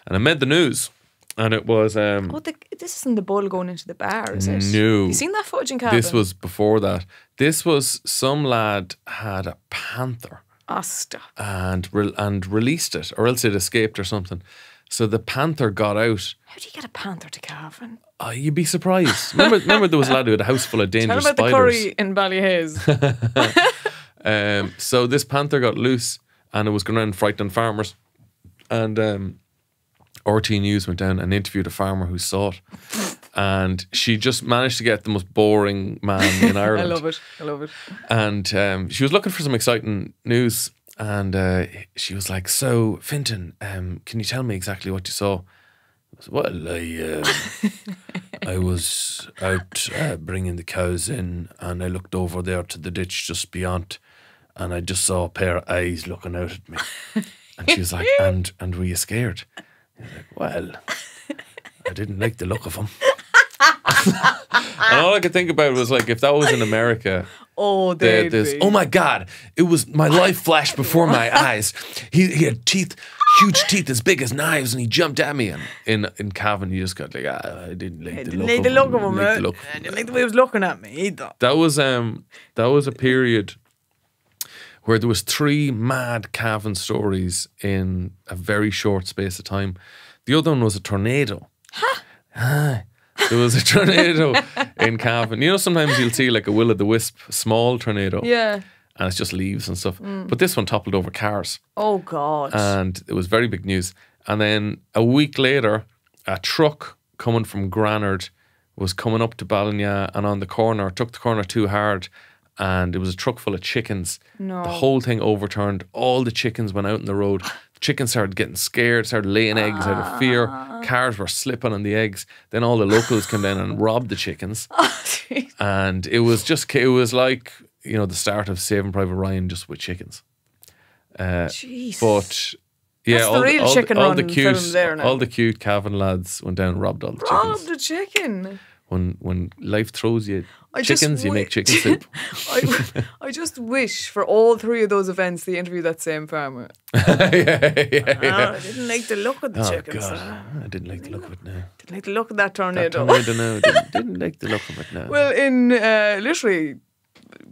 Speaker 5: And it made the news. And it was...
Speaker 6: this isn't the bull going into the bar, is it?
Speaker 5: No.
Speaker 6: Have you seen that footage in Cavan?
Speaker 5: This was before that. This was some lad had a panther.
Speaker 6: Oh, stop.
Speaker 5: And released it, or else it escaped or something. So the panther got out.
Speaker 6: How do you get a panther to Cavan?
Speaker 5: Oh, you'd be surprised. Remember there was a lad who had a house full of dangerous
Speaker 6: Tell about
Speaker 5: spiders.
Speaker 6: the curry in Ballyhaise.
Speaker 5: So this panther got loose and it was going around frightening farmers. And RT News went down and interviewed a farmer who saw it. And she just managed to get the most boring man in Ireland.
Speaker 6: I love it.
Speaker 5: And she was looking for some exciting news. And she was like, "So, Fintan, can you tell me exactly what you saw?" I said, "Well, I was out bringing the cows in, and I looked over there to the ditch just beyond, and I just saw a pair of eyes looking out at me." And she was like, "And were you scared?" I was like, "Well, I didn't like the look of him." And all I could think about was like, if that was in America,
Speaker 6: oh
Speaker 5: my God, it was my life flashed before my eyes. He had teeth, huge teeth as big as knives, and he jumped at me. And in Cavan, you just got like, I didn't like the look of him.
Speaker 6: I didn't like the way he was looking at me either.
Speaker 5: That was a period where there was 3 mad Cavan stories in a very short space of time. The other one was a tornado. There was a tornado in Cavan. You know, sometimes you'll see like a will-o'-the-wisp small tornado.
Speaker 6: Yeah.
Speaker 5: And it's just leaves and stuff. But this one toppled over cars.
Speaker 6: Oh, God.
Speaker 5: And it was very big news. And then a week later, a truck coming from Granard was coming up to Ballinya and on the corner, took the corner too hard. And it was a truck full of chickens.
Speaker 6: No.
Speaker 5: The whole thing overturned. All the chickens went out in the road. Chickens started getting scared, started laying eggs out of fear. Cars were slipping on the eggs. Then all the locals came down and robbed the chickens. And it was like, you know, the start of Saving Private Ryan just with chickens.
Speaker 6: Jeez.
Speaker 5: But yeah,
Speaker 6: That's the real chicken run film there now.
Speaker 5: all the cute Cavan lads went down and robbed all the chickens.
Speaker 6: Robbed the chicken.
Speaker 5: When life throws you chickens, you make chicken soup.
Speaker 6: I just wish for all 3 of those events they interviewed that same farmer.
Speaker 5: yeah.
Speaker 6: I didn't like the look of the chickens.
Speaker 5: God. I didn't like the look of it now.
Speaker 6: Didn't like the look of that tornado.
Speaker 5: Didn't like the look of it now.
Speaker 6: Well, in literally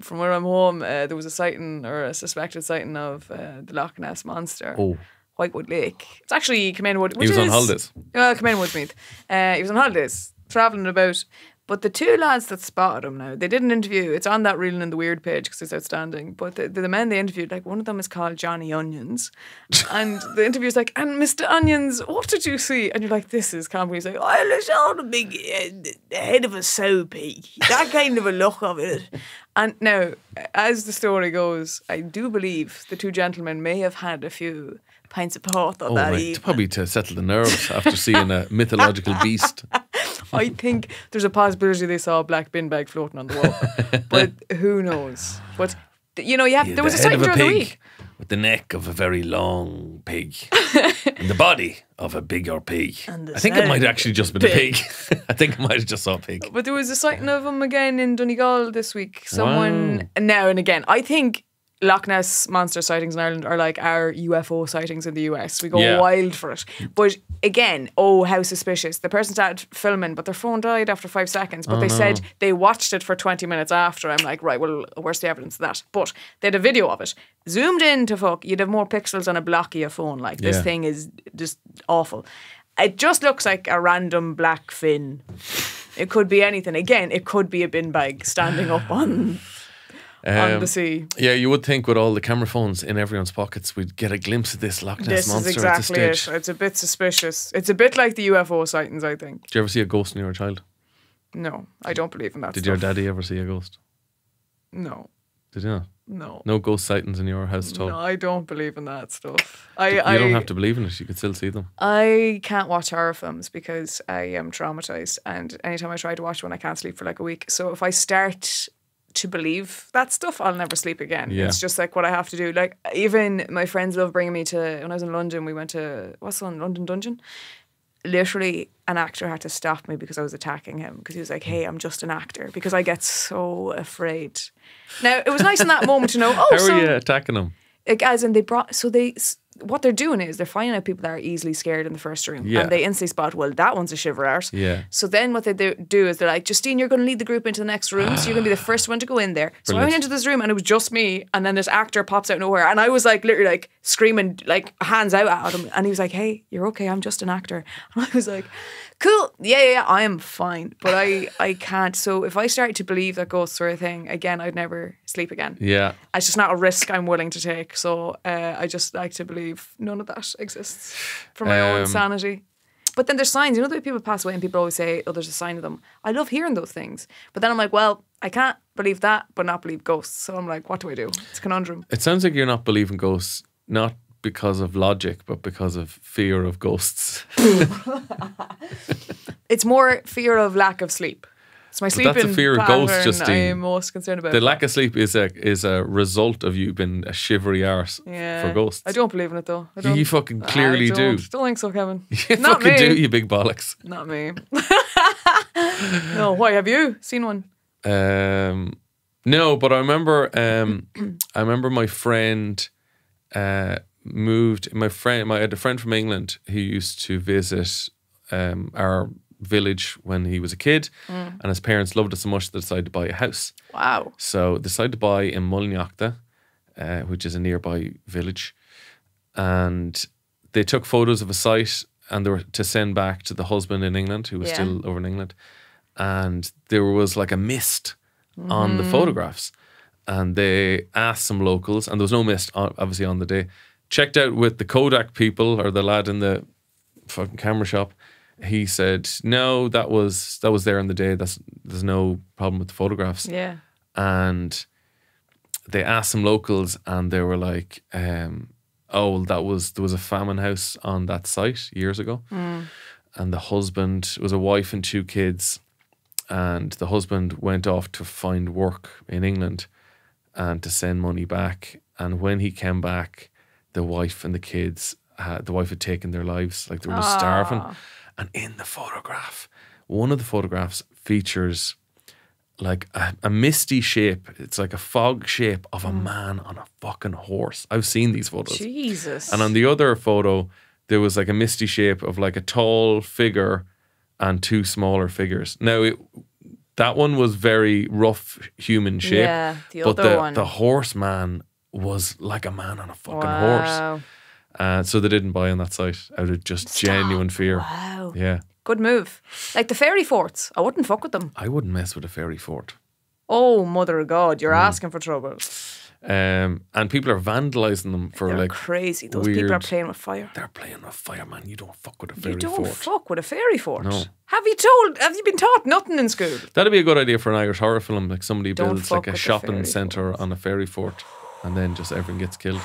Speaker 6: from where I'm home, there was a sighting or a suspected sighting of the Loch Ness Monster.
Speaker 5: Oh.
Speaker 6: Whitewood Lake. It's actually Cavan Wood.
Speaker 5: He was on holidays.
Speaker 6: Cavan Woodmeath. He was on holidays, travelling about. But the 2 lads that spotted him now, they did an interview. It's on that Reeling in the Weird page because it's outstanding. But the men they interviewed, like one of them is called Johnny Onions. And the interview's like, "And Mr. Onions, what did you see?" And you're like, this is comedy. He's like, "I saw the big head of a sow pig. That kind of a look of it." And now, as the story goes, I do believe the 2 gentlemen may have had a few pints of port on that evening.
Speaker 5: Probably to settle the nerves after seeing a mythological beast.
Speaker 6: I think there's a possibility they saw a black bin bag floating on the wall, but who knows? But you know, there was a sighting during the week
Speaker 5: with the neck of a very long pig and the body of a bigger pig. I think it might have actually just been a pig. I think I might have just saw a pig.
Speaker 6: But there was a sighting of him again in Donegal this week. Someone now and again. I think Loch Ness Monster sightings in Ireland are like our UFO sightings in the US. We go wild for it. But again, how suspicious. The person started filming, but their phone died after 5 seconds. But they said they watched it for 20 minutes after. I'm like, right, well, where's the evidence of that? But they had a video of it. Zoomed in to you'd have more pixels on a block of your phone. Like, this thing is just awful. It just looks like a random black fin. It could be anything. Again, it could be a bin bag standing up on the sea.
Speaker 5: Yeah, you would think with all the camera phones in everyone's pockets, we'd get a glimpse of this Loch Ness Monster
Speaker 6: exactly
Speaker 5: at this stage.
Speaker 6: It's a bit suspicious. It's a bit like the UFO sightings, I think.
Speaker 5: Did you ever see a ghost when you were a child?
Speaker 6: No, I don't believe in that
Speaker 5: Did
Speaker 6: stuff.
Speaker 5: your daddy ever see a ghost?
Speaker 6: No.
Speaker 5: Did you not?
Speaker 6: No.
Speaker 5: No ghost sightings in your house at all?
Speaker 6: No, I don't believe in that stuff.
Speaker 5: You don't have to believe in it. You could still see them.
Speaker 6: I can't watch horror films because I am traumatized, and anytime I try to watch one, I can't sleep for like a week. So if I start to believe that stuff, I'll never sleep again.
Speaker 5: Yeah.
Speaker 6: It's just like what I have to do. Like even my friends love bringing me to, when I was in London, we went to, what's the one, London Dungeon? Literally an actor had to stop me because I was attacking him, because he was like, hey, I'm just an actor, because I get so afraid. Now it was nice in that moment to know,
Speaker 5: How are you attacking him?
Speaker 6: As in what they're doing is they're finding out people that are easily scared in the first room,
Speaker 5: Yeah.
Speaker 6: and they instantly spot, well, that one's a shiver out.
Speaker 5: Yeah.
Speaker 6: So then what they do is they're like, Justine, you're going to lead the group into the next room, so you're going to be the first one to go in there. So I went into this room and it was just me, and then this actor pops out of nowhere, and I was like literally like screaming, like hands out at him, and he was like, hey, you're okay, I'm just an actor. And I was like, cool, yeah, I am fine, but I can't. So if I started to believe that ghosts were a thing again, I'd never sleep again.
Speaker 5: Yeah.
Speaker 6: It's just not a risk I'm willing to take. So I just like to believe none of that exists for my own sanity. But then there's signs. You know the way people pass away and people always say, oh, there's a sign of them. I love hearing those things. But then I'm like, well, I can't believe that but not believe ghosts. So I'm like, what do I do? It's a conundrum.
Speaker 5: It sounds like you're not believing ghosts, not because of logic, but because of fear of ghosts.
Speaker 6: It's more fear of lack of sleep. It's my sleeping
Speaker 5: That's a fear of ghosts, Justine.
Speaker 6: I'm most concerned about.
Speaker 5: The lack of sleep is a result of you being a shivery arse for ghosts.
Speaker 6: I don't believe in it though.
Speaker 5: You fucking clearly do.
Speaker 6: Don't think so, Kevin.
Speaker 5: You
Speaker 6: Not
Speaker 5: fucking
Speaker 6: me.
Speaker 5: do, you big bollocks.
Speaker 6: Not me. No, why have you seen one?
Speaker 5: No, but I remember my friend moved. I had a friend from England who used to visit our village when he was a kid, and his parents loved it so much they decided to buy a house.
Speaker 6: Wow.
Speaker 5: So they decided to buy in Mullinachta, which is a nearby village, and they took photos of a site and they were to send back to the husband in England, who was still over in England, and there was like a mist on the photographs, and they asked some locals, and there was no mist obviously on the day, checked out with the Kodak people or the lad in the fucking camera shop. He said, no, that was there on the day. There's no problem with the photographs.
Speaker 6: Yeah.
Speaker 5: And they asked some locals, and they were like, oh, there was a famine house on that site years ago. And the husband was a wife and 2 kids, and the husband went off to find work in England and to send money back. And when he came back, the wife and the kids, the wife had taken their lives, like they were just starving. And in the photograph, one of the photographs features like a misty shape. It's like a fog shape of a man on a fucking horse. I've seen these photos.
Speaker 6: Jesus.
Speaker 5: And on the other photo, there was like a misty shape of like a tall figure and 2 smaller figures. Now, that one was very rough human shape.
Speaker 6: Yeah, the
Speaker 5: but
Speaker 6: other one.
Speaker 5: The horseman was like a man on a fucking horse. So they didn't buy on that site out of just genuine fear.
Speaker 6: Wow.
Speaker 5: Yeah.
Speaker 6: Good move. Like the fairy forts. I wouldn't fuck with them.
Speaker 5: I wouldn't mess with a fairy fort.
Speaker 6: Oh, mother of God. You're asking for trouble.
Speaker 5: And people are vandalising them for
Speaker 6: They're
Speaker 5: like
Speaker 6: crazy. Those
Speaker 5: weird,
Speaker 6: people are playing with fire.
Speaker 5: They're playing with fire, man. You don't fuck with a fairy
Speaker 6: You
Speaker 5: fort.
Speaker 6: don't fuck with a fairy fort.
Speaker 5: No.
Speaker 6: Have you been taught nothing in school?
Speaker 5: That'd be a good idea for an Irish horror film. Like somebody
Speaker 6: Don't
Speaker 5: builds
Speaker 6: fuck
Speaker 5: like a
Speaker 6: with the
Speaker 5: shopping
Speaker 6: fairy
Speaker 5: centre on a fairy fort, and then just everyone gets killed.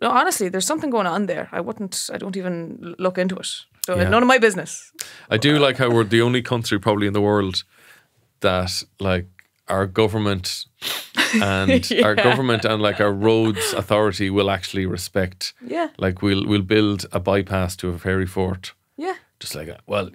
Speaker 6: No, honestly, there's something going on there. I don't even look into it. So
Speaker 5: Yeah.
Speaker 6: none of my business.
Speaker 5: I do like how we're the only country probably in the world that like our government and our government and like our roads authority will actually respect.
Speaker 6: Yeah.
Speaker 5: Like we'll build a bypass to a fairy fort.
Speaker 6: Yeah.
Speaker 5: Just like, well,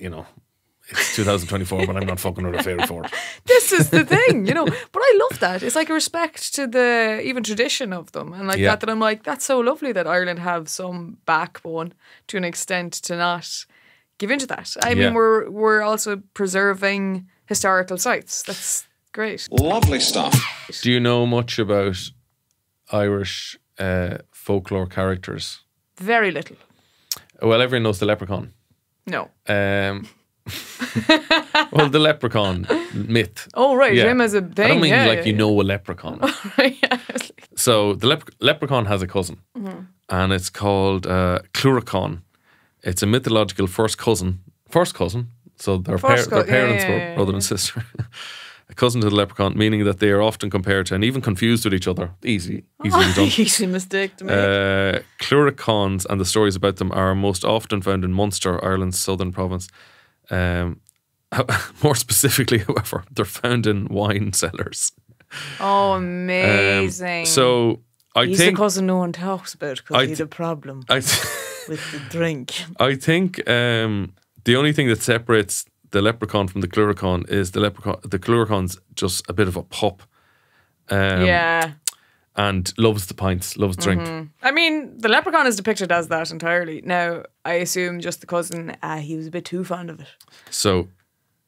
Speaker 5: it's 2024, but I'm not fucking with a fairy fort.
Speaker 6: This is the thing, But I love that. It's like a respect to the even tradition of them, and like that I'm like, that's so lovely that Ireland have some backbone to an extent to not give into that. I mean, we're also preserving historical sites. That's great.
Speaker 2: Lovely stuff.
Speaker 5: Do you know much about Irish folklore characters?
Speaker 6: Very little.
Speaker 5: Well, everyone knows the leprechaun.
Speaker 6: No.
Speaker 5: Well, the leprechaun myth.
Speaker 6: Oh, right. Him as a thing.
Speaker 5: I don't mean
Speaker 6: a
Speaker 5: leprechaun. So the leprechaun has a cousin, and it's called Clurachaun. It's a mythological first cousin. So their parents were brother and sister. a cousin to the leprechaun, meaning that they are often compared to and even confused with each other. Easily done.
Speaker 6: Easy mistake to make.
Speaker 5: Cluricauns and the stories about them are most often found in Munster, Ireland's southern province. More specifically, however, they're found in wine cellars.
Speaker 6: Oh, amazing.
Speaker 5: So
Speaker 6: he's the cousin no one talks about because he's a problem with the drink.
Speaker 5: I think the only thing that separates the leprechaun from the cluricaun is the cluricaun's just a bit of a pup. And loves the pints, loves drink.
Speaker 6: I mean, the leprechaun is depicted as that entirely. Now, I assume just the cousin, he was a bit too fond of it.
Speaker 5: So,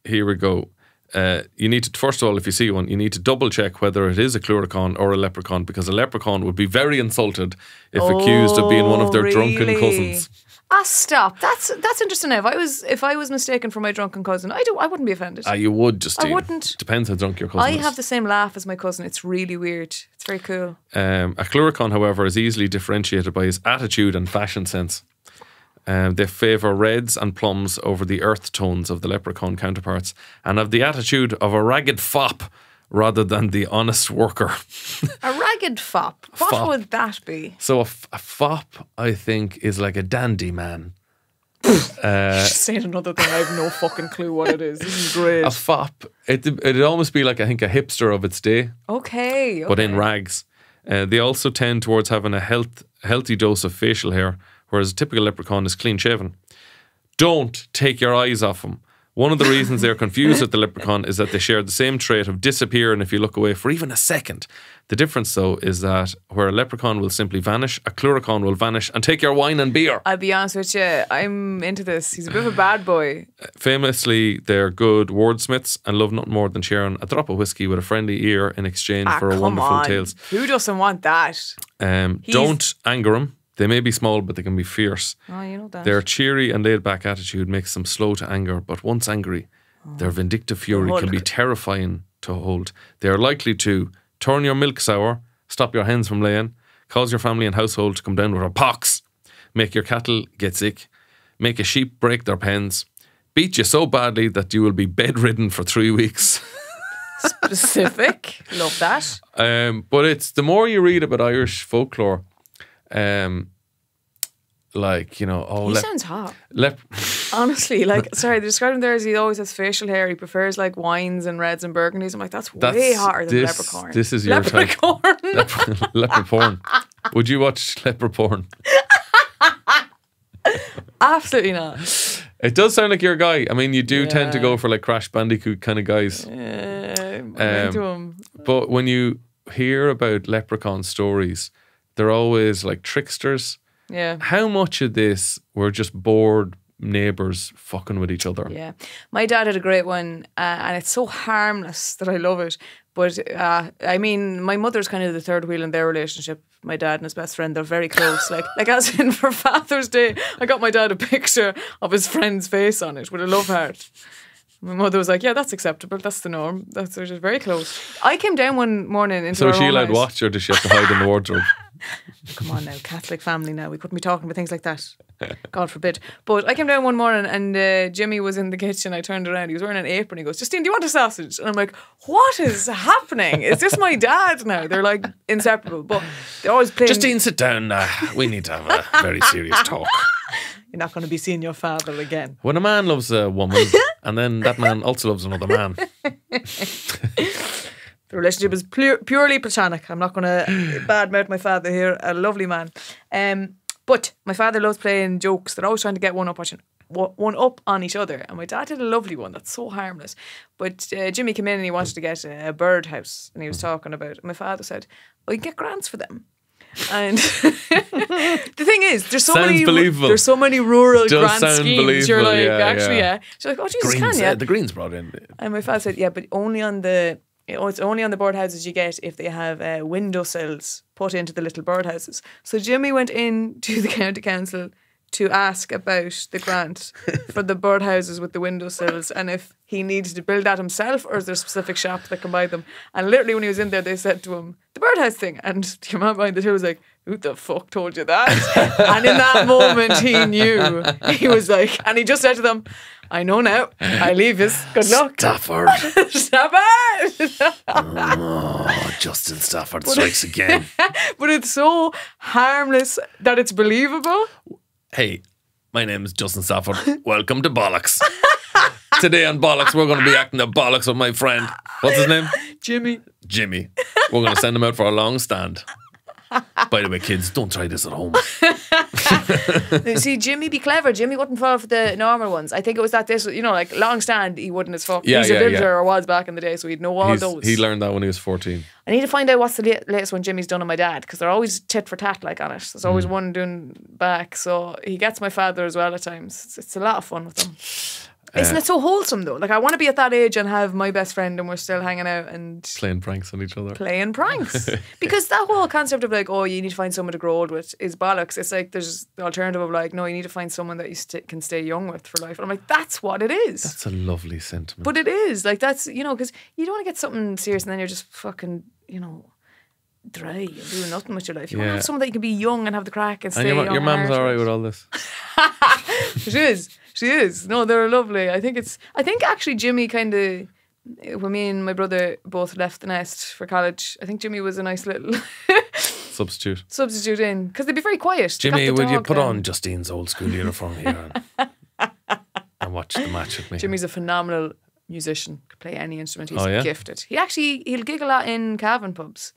Speaker 5: here we go. You need to, first of all, if you see one, you need to double check whether it is a cluricaun or a leprechaun, because a leprechaun would be very insulted if accused of being one of their drunken cousins.
Speaker 6: Stop. That's interesting. Now, if I was mistaken for my drunken cousin, I wouldn't be offended.
Speaker 5: You would just.
Speaker 6: I wouldn't.
Speaker 5: Depends how drunk your cousin is.
Speaker 6: I have the same laugh as my cousin. It's really weird. It's very cool.
Speaker 5: A cluricaun, however, is easily differentiated by his attitude and fashion sense. They favour reds and plums over the earth tones of the leprechaun counterparts and have the attitude of a ragged fop rather than the honest worker.
Speaker 6: A ragged fop? What would that be?
Speaker 5: So a fop, I think, is like a dandy man.
Speaker 6: Saying another thing, I have no fucking clue what it is. This is great.
Speaker 5: A fop, it'd almost be like, I think, a hipster of its day.
Speaker 6: Okay.
Speaker 5: But in rags. They also tend towards having a healthy dose of facial hair, whereas a typical leprechaun is clean shaven. Don't take your eyes off them. One of the reasons they're confused with the leprechaun is that they share the same trait of disappearing if you look away for even a second. The difference, though, is that where a leprechaun will simply vanish, a cluricaun will vanish and take your wine and beer.
Speaker 6: I'll be honest with you, I'm into this. He's a bit of a bad boy.
Speaker 5: Famously, they're good wordsmiths and love nothing more than sharing a drop of whiskey with a friendly ear in exchange for a wonderful tales.
Speaker 6: Who doesn't want that?
Speaker 5: Don't anger them. They may be small, but they can be fierce.
Speaker 6: Oh, you know that.
Speaker 5: Their cheery and laid-back attitude makes them slow to anger, but once angry, their vindictive fury can be terrifying to hold. They are likely to turn your milk sour, stop your hens from laying, cause your family and household to come down with a pox, make your cattle get sick, make a sheep break their pens, beat you so badly that you will be bedridden for 3 weeks.
Speaker 6: Specific. Love that.
Speaker 5: But it's the more you read about Irish folklore, like, you know,
Speaker 6: he sounds hot. Honestly, like, sorry, they describe him there as he always has facial hair. He prefers like wines and reds and burgundies. I'm like, that's way hotter than leprechaun.
Speaker 5: This is your
Speaker 6: leprechaun.
Speaker 5: Type. Leopard porn. Would you watch leopard porn?
Speaker 6: Absolutely not.
Speaker 5: It does sound like your guy. I mean, you do tend to go for like Crash Bandicoot kind of guys.
Speaker 6: I'm into him.
Speaker 5: But when you hear about leprechaun stories, they're always like tricksters.
Speaker 6: Yeah.
Speaker 5: How much of this were just bored neighbours fucking with each other?
Speaker 6: Yeah. My dad had a great one, and it's so harmless that I love it. But I mean, my mother's kind of the third wheel in their relationship. My dad and his best friend, they're very close. Like as in for Father's Day, I got my dad a picture of his friend's face on it with a love heart. My mother was like, yeah, that's acceptable. That's the norm. They're just very close. I came down one morning into
Speaker 5: So
Speaker 6: our
Speaker 5: is she
Speaker 6: own
Speaker 5: allowed
Speaker 6: house.
Speaker 5: watch, or does she have to hide in the wardrobe?
Speaker 6: Come on now, Catholic family now. We couldn't be talking about things like that. God forbid. But I came down one morning and Jimmy was in the kitchen. I turned around. He was wearing an apron. He goes, Justine, do you want a sausage? And I'm like, what is happening? Is this my dad now? They're like inseparable. But they're always playing.
Speaker 5: Justine, sit down. We need to have a very serious talk.
Speaker 6: You're not going to be seeing your father again.
Speaker 5: When a man loves a woman and then that man also loves another man.
Speaker 6: The relationship is purely platonic. I'm not going to badmouth my father here. A lovely man. But my father loves playing jokes. They're always trying to get one up on each other. And my dad did a lovely one that's so harmless. But Jimmy came in and he wanted to get a birdhouse. And he was talking about it. My father said, well, you can get grants for them. And the thing is, there's so many rural grant schemes. You're like, yeah. She's like, oh Jesus,
Speaker 5: Greens,
Speaker 6: can you?
Speaker 5: The Greens brought in.
Speaker 6: And my father said, yeah, but only on the it's only on the birdhouses you get if they have windowsills put into the little birdhouses. So Jimmy went in to the county council to ask about the grant for the birdhouses with the windowsills and if he needs to build that himself or is there a specific shop that can buy them. And literally when he was in there, they said to him, the birdhouse thing. And your man behind the till was like, who the fuck told you that? And in that moment he knew. He was like, and he just said to them, I know now. I leave this. Good luck.
Speaker 5: Stafford.
Speaker 6: Stafford.
Speaker 5: Oh, Justin Stafford strikes again.
Speaker 6: But it's so harmless that it's believable.
Speaker 5: Hey, my name is Justin Stafford. Welcome to Bollocks. Today on Bollocks, we're going to be acting the bollocks with my friend. What's his name?
Speaker 6: Jimmy.
Speaker 5: We're going to send him out for a long stand. By the way, kids, don't try this at home.
Speaker 6: See, Jimmy be clever. Jimmy wouldn't fall for the normal ones. I think it was that this, like long stand, he wouldn't as fuck.
Speaker 5: Yeah,
Speaker 6: He's a builder or was back in the day, so he'd know all those.
Speaker 5: He learned that when he was 14.
Speaker 6: I need to find out what's the latest one Jimmy's done on my dad, because they're always tit for tat like on it. There's always one doing back, so he gets my father as well at times. It's a lot of fun with them. Isn't it so wholesome though? Like I want to be at that age and have my best friend and we're still hanging out and
Speaker 5: playing pranks on each other.
Speaker 6: Playing pranks. Because that whole concept of like, oh, you need to find someone to grow old with is bollocks. It's like there's the alternative of like, no, you need to find someone that you can stay young with for life. And I'm like, that's what it is.
Speaker 5: That's a lovely sentiment.
Speaker 6: But it is. Like that's, because you don't want to get something serious and then you're just fucking, dry and doing nothing with your life. You want to have someone that you can be young and have the crack and stay young.
Speaker 5: Your mum's alright with all this?
Speaker 6: She is. No, they're lovely. I think actually Jimmy kind of, when me and my brother both left the nest for college, I think Jimmy was a nice little substitute in, because they'd be very quiet.
Speaker 5: Jimmy, would you put on Justine's old school uniform here and watch the match with me?
Speaker 6: Jimmy's a phenomenal musician. Could play any instrument. He's gifted. He'll gig a lot in Cavan pubs.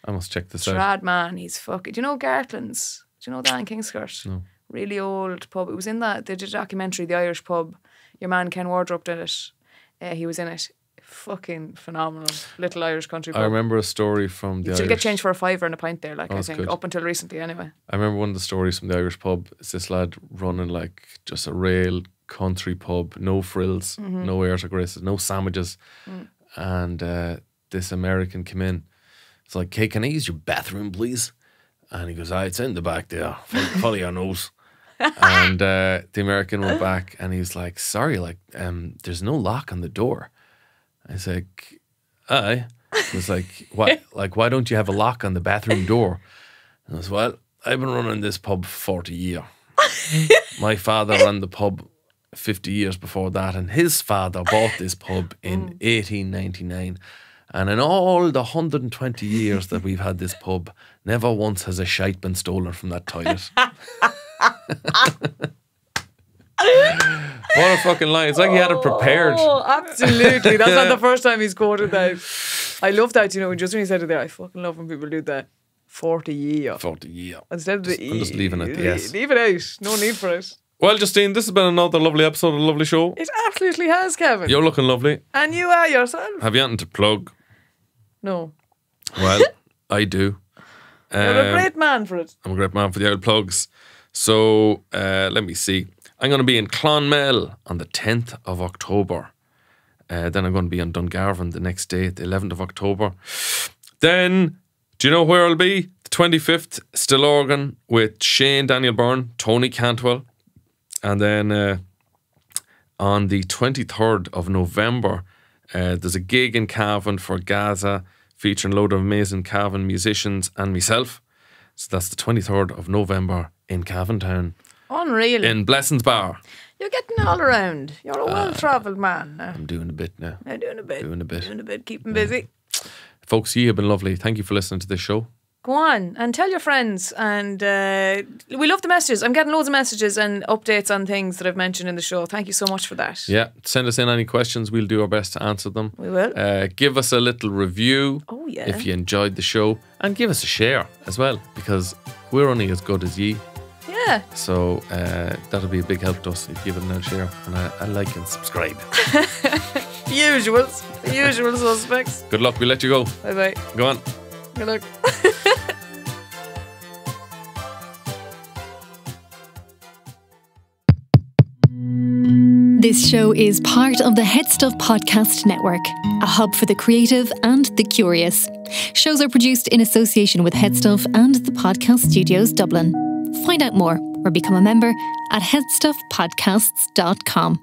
Speaker 5: I must check this out.
Speaker 6: Trad man, he's fucking. Do you know Gartlands? Do you know that in Kingscourt?
Speaker 5: No. Really
Speaker 6: old pub. It was in that, they did a documentary, The Irish Pub. Your man Ken Wardrop did it. He was in it. Fucking phenomenal. Little Irish country pub.
Speaker 5: I remember a story from the Irish...
Speaker 6: You'll get changed for a $5 and a pint there, I think.
Speaker 5: Good.
Speaker 6: Up until recently, anyway.
Speaker 5: I remember one of the stories from the Irish pub. It's this lad running like just a real country pub. No frills, no airs or graces, no sandwiches. And this American came in. It's like, hey, can I use your bathroom, please? And he goes, it's in the back there. Follow your nose. And the American went back and he was like, sorry, there's no lock on the door. I was like, aye. He was like, what? Why don't you have a lock on the bathroom door? And I was, well, I've been running this pub for 40 years. My father ran the pub 50 years before that, and his father bought this pub in 1899. And in all the 120 years that we've had this pub, never once has a shite been stolen from that toilet. What a fucking lie. It's like he had it prepared.
Speaker 6: Oh, absolutely. That's not the first time he's quoted that. I love that, just when he said it there, I fucking love when people do that. 40 years.
Speaker 5: 40 years.
Speaker 6: Instead of the
Speaker 5: I'm just leaving it, yes.
Speaker 6: Leave it out. No need for it.
Speaker 5: Well, Justine, this has been another lovely episode of a lovely show.
Speaker 6: It absolutely has, Cavan.
Speaker 5: You're looking lovely.
Speaker 6: And you are yourself.
Speaker 5: Have you anything to plug?
Speaker 6: No.
Speaker 5: Well, I do.
Speaker 6: You're a great man for it.
Speaker 5: I'm a great man for the old plugs. So, let me see. I'm going to be in Clonmel on the 10th of October. Then I'm going to be on Dungarvan the next day, the 11th of October. Then, do you know where I'll be? The 25th, Stillorgan with Shane Daniel Byrne, Tony Cantwell. And then on the 23rd of November, there's a gig in Cavan for Gaza featuring a load of amazing Cavan musicians and myself. So that's the 23rd of November in Cavan Town.
Speaker 6: Unreal.
Speaker 5: In Blessings Bar.
Speaker 6: You're getting all around. You're a well-travelled man now.
Speaker 5: I'm doing a bit now.
Speaker 6: Doing a bit. Keeping busy.
Speaker 5: Folks, you have been lovely. Thank you for listening to this show.
Speaker 6: Go on and tell your friends. And we love the messages. I'm getting loads of messages and updates on things that I've mentioned in the show. Thank you so much for that.
Speaker 5: Yeah. Send us in any questions. We'll do our best to answer them.
Speaker 6: We will.
Speaker 5: Give us a little review.
Speaker 6: Oh, yeah.
Speaker 5: If you enjoyed the show. And give us a share as well, because we're only as good as ye.
Speaker 6: Yeah.
Speaker 5: So that'll be a big help to us if you give it a share and a like and subscribe.
Speaker 6: The usual suspects.
Speaker 5: Good luck. We'll let you go.
Speaker 6: Bye-bye.
Speaker 5: Go on.
Speaker 6: Good luck.
Speaker 1: This show is part of the HeadStuff Podcast Network, a hub for the creative and the curious. Shows are produced in association with HeadStuff and the Podcast Studios Dublin. Find out more or become a member at headstuffpodcasts.com.